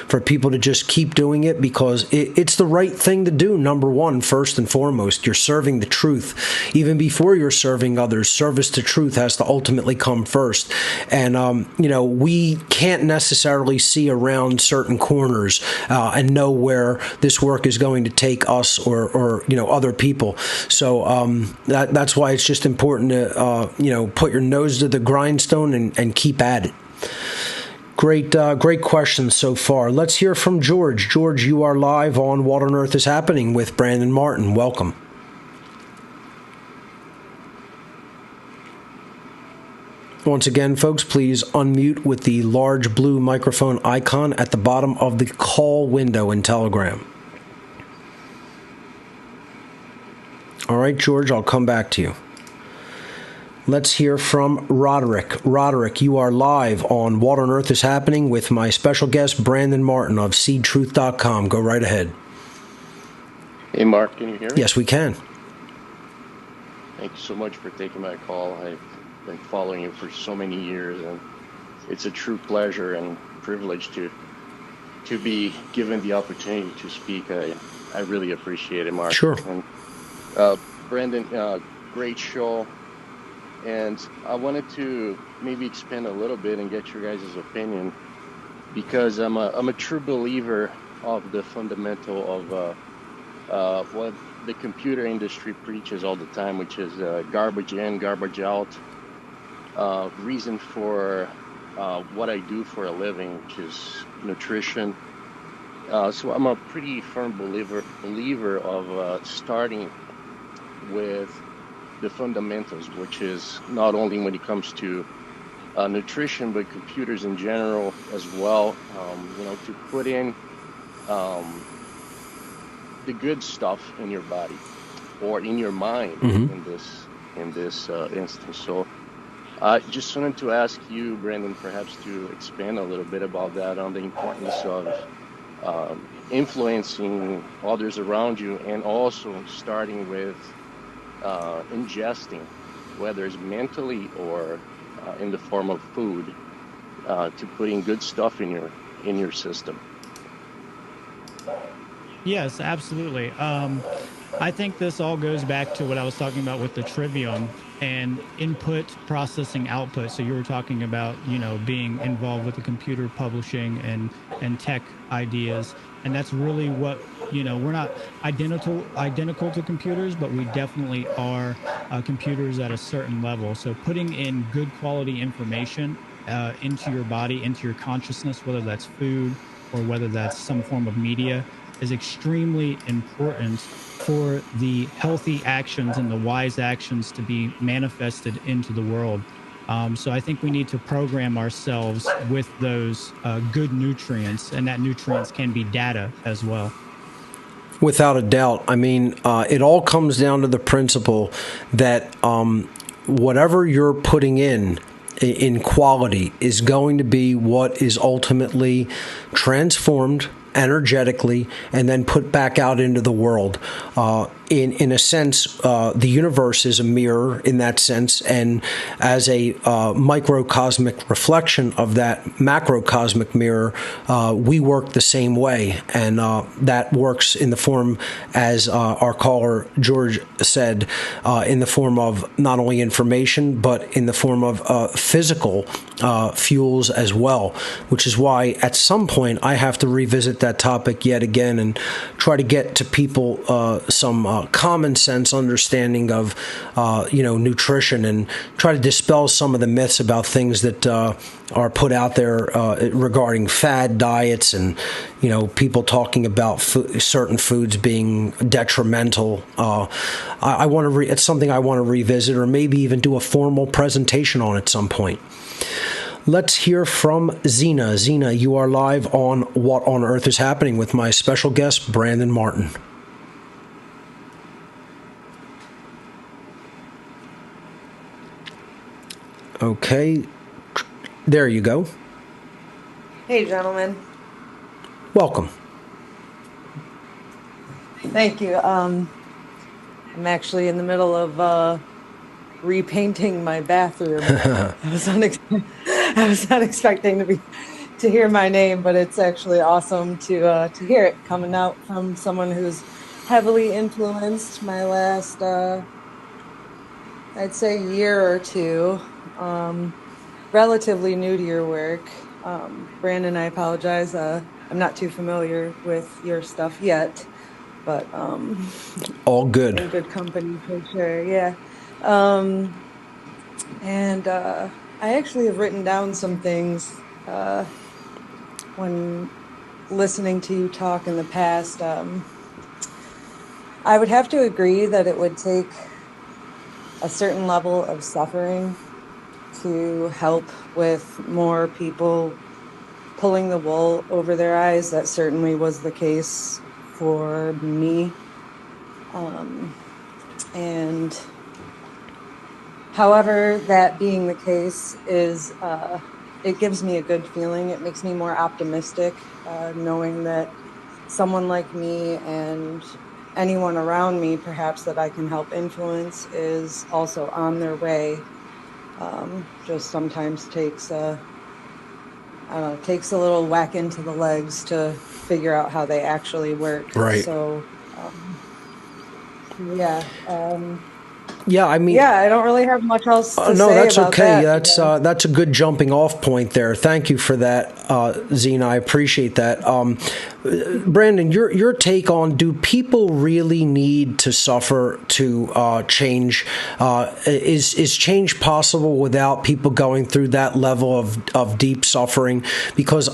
for people to just keep doing it, because it's the right thing to do. Number one, first and foremost, you're serving the truth. Even before you're serving others, service to truth has to ultimately come first. And, we can't necessarily see around certain corners and know where this work is going to take us or other people. So that's why it's just important to, put your nose to the grindstone and keep at it. Great questions so far. Let's hear from George. George, you are live on What on Earth is Happening with Brandon Martin. Welcome. Once again, folks, please unmute with the large blue microphone icon at the bottom of the call window in Telegram. All right, George, I'll come back to you. Let's hear from Roderick. Roderick, you are live on What on Earth is Happening with my special guest, Brandon Martin of SeedTruth.com. Go right ahead. Hey, Mark, can you hear me? Yes, we can. Thank you so much for taking my call. I've been following you for so many years, and it's a true pleasure and privilege to be given the opportunity to speak. I really appreciate it, Mark. Sure. And, Brandon, great show. And I wanted to maybe expand a little bit and get your guys' opinion, because I'm a true believer of the fundamental of what the computer industry preaches all the time, which is garbage in, garbage out. Reason for what I do for a living, which is nutrition. So I'm a pretty firm believer of starting with the fundamentals, which is not only when it comes to nutrition, but computers in general as well. To put in the good stuff in your body or in your mind, in this instance. So I just wanted to ask you, Brandon, perhaps to expand a little bit about that, on the importance of influencing others around you, and also starting with ingesting, whether it's mentally or in the form of food, to putting good stuff in your system. Yes, absolutely. I think this all goes back to what I was talking about with the trivium and input, processing, output. So you were talking about, being involved with the computer publishing and tech ideas. And that's really what, we're not identical to computers, but we definitely are computers at a certain level. So putting in good quality information into your body, into your consciousness, whether that's food or whether that's some form of media, is extremely important for the healthy actions and the wise actions to be manifested into the world. So I think we need to program ourselves with those good nutrients, and that nutrients can be data as well. Without a doubt. I mean, it all comes down to the principle that whatever you're putting in quality is going to be what is ultimately transformed energetically and then put back out into the world. In a sense, the universe is a mirror in that sense, and as a microcosmic reflection of that macrocosmic mirror, we work the same way, and that works in the form, as our caller George said, in the form of not only information but in the form of physical fuels as well, which is why at some point I have to revisit that topic yet again and try to get to people some common sense understanding of, nutrition, and try to dispel some of the myths about things that are put out there regarding fad diets and, people talking about certain foods being detrimental. I want to. It's something I want to revisit, or maybe even do a formal presentation on at some point. Let's hear from Zena. Zena, you are live on What on Earth is Happening with my special guest, Brandon Martin. Okay, there you go. Hey, gentlemen. Welcome. Thank you. I'm actually in the middle of repainting my bathroom. I was not expecting to hear my name, but it's actually awesome to hear it coming out from someone who's heavily influenced my last, I'd say, year or two. Relatively new to your work. Brandon, I apologize. I'm not too familiar with your stuff yet, but all good. In good company for sure. Yeah. And I actually have written down some things when listening to you talk in the past. I would have to agree that it would take a certain level of suffering to help with more people pulling the wool over their eyes. That certainly was the case for me. And however, that being the case is, it gives me a good feeling. It makes me more optimistic, knowing that someone like me and anyone around me, perhaps that I can help influence, is also on their way. Just sometimes takes a little whack into the legs to figure out how they actually work. Right. So, yeah. Yeah, I mean, yeah, I don't really have much else to no, say that's about okay. that. That's a good jumping off point there. Thank you for that, Zena. I appreciate that. Brandon, your take on, do people really need to suffer to change? Is change possible without people going through that level of deep suffering? Because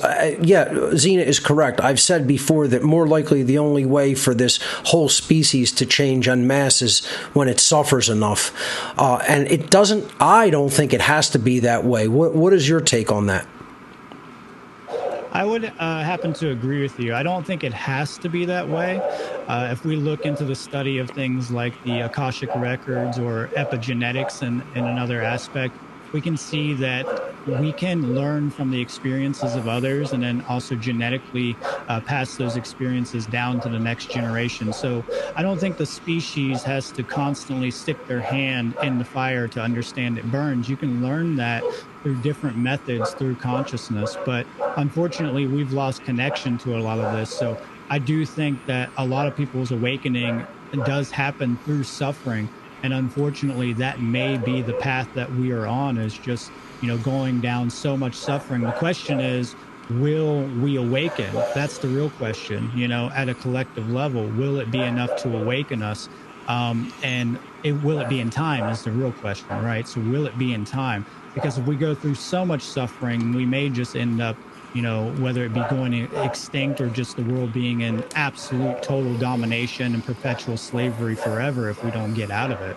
Zena is correct. I've said before that more likely the only way for this whole species to change en masse is when it suffers enough, and it doesn't. I don't think it has to be that way. What is your take on that? I would happen to agree with you. I don't think it has to be that way. If we look into the study of things like the Akashic records or epigenetics in another aspect, we can see that we can learn from the experiences of others and then also genetically pass those experiences down to the next generation. So I don't think the species has to constantly stick their hand in the fire to understand it burns. You can learn that through different methods, through consciousness. But unfortunately, we've lost connection to a lot of this. So I do think that a lot of people's awakening does happen through suffering. And unfortunately, that may be the path that we are on, is just, going down so much suffering. The question is, will we awaken? That's the real question, at a collective level. Will it be enough to awaken us? And will it be in time is the real question, right? So will it be in time? Because if we go through so much suffering, we may just end up, whether it be going extinct or just the world being in absolute total domination and perpetual slavery forever if we don't get out of it.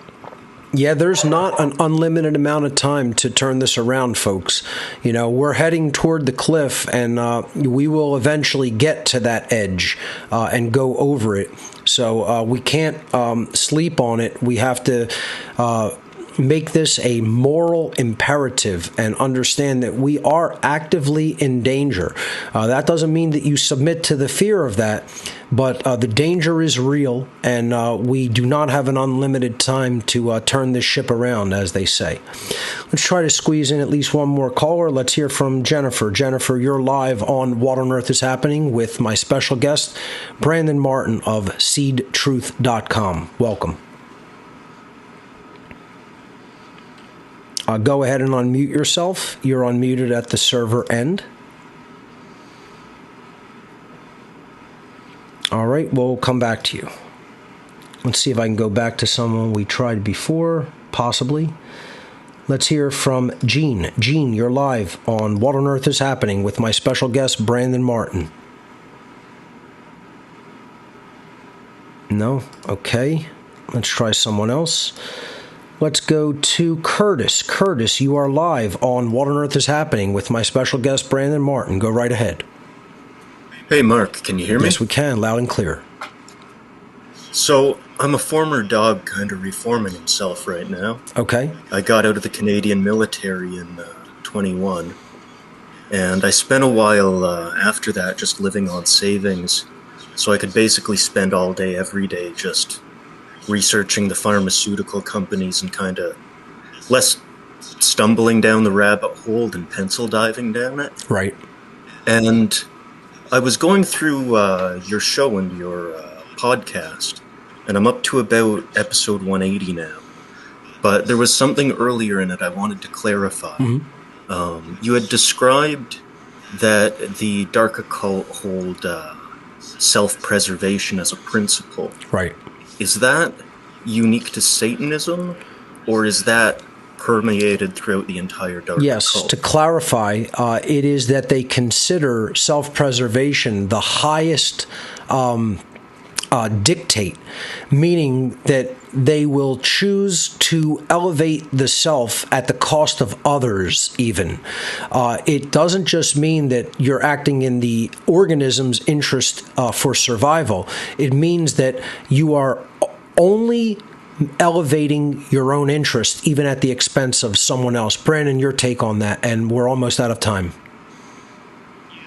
Yeah, there's not an unlimited amount of time to turn this around, folks. We're heading toward the cliff, and we will eventually get to that edge and go over it. So we can't sleep on it. We have to make this a moral imperative and understand that we are actively in danger. That doesn't mean that you submit to the fear of that, but the danger is real, and we do not have an unlimited time to turn this ship around, as they say. Let's try to squeeze in at least one more caller. Let's hear from Jennifer. Jennifer, you're live on What on Earth is Happening with my special guest, Brandon Martin of SEEDtruth.com. Welcome. Go ahead and unmute yourself. You're unmuted at the server end. All right, we'll come back to you. Let's see if I can go back to someone we tried before, possibly. Let's hear from Gene. Gene, you're live on What on Earth is Happening with my special guest, Brandon Martin. No? Okay. Let's try someone else. Let's go to Curtis. Curtis, you are live on What on Earth is Happening with my special guest, Brandon Martin. Go right ahead. Hey, Mark, can you hear me? Yes, we can, loud and clear. So, I'm a former dog kind of reforming himself right now. Okay. I got out of the Canadian military in 21, and I spent a while after that just living on savings, so I could basically spend all day, every day, just researching the pharmaceutical companies and kind of less stumbling down the rabbit hole than pencil diving down it. Right. And I was going through your show and your podcast, and I'm up to about episode 180 now. But there was something earlier in it I wanted to clarify. Mm-hmm. You had described that the dark occult hold self-preservation as a principle. Right. Is that unique to Satanism, or is that permeated throughout the entire dark Yes, occult? to clarify, it is that they consider self-preservation the highest dictate, meaning that they will choose to elevate the self at the cost of others even. It doesn't just mean that you're acting in the organism's interest for survival. It means that you are only elevating your own interest, even at the expense of someone else. Brandon, your take on that, and we're almost out of time.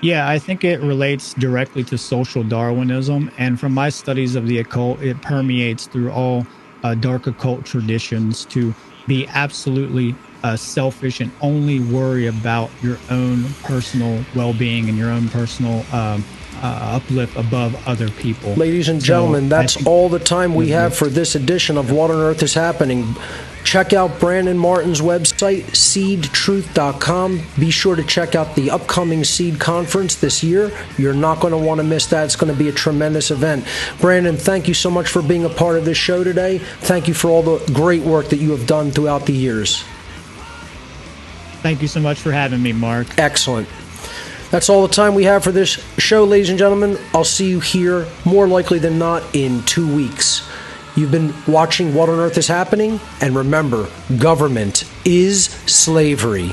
Yeah, I think it relates directly to social Darwinism. And from my studies of the occult, it permeates through all dark occult traditions to be absolutely selfish and only worry about your own personal well-being and your own personal uplift above other people. Ladies and gentlemen, that's all the time we have for this edition of What on Earth is Happening. Check out Brandon Martin's website, SEEDtruth.com. Be sure to check out the upcoming S.E.E.D conference this year. You're not going to want to miss that. It's going to be a tremendous event. Brandon, thank you so much for being a part of this show today. Thank you for all the great work that you have done throughout the years. Thank you so much for having me, Mark. Excellent. That's all the time we have for this show, ladies and gentlemen. I'll see you here, more likely than not, in 2 weeks. You've been watching What on Earth is Happening, and remember, government is slavery.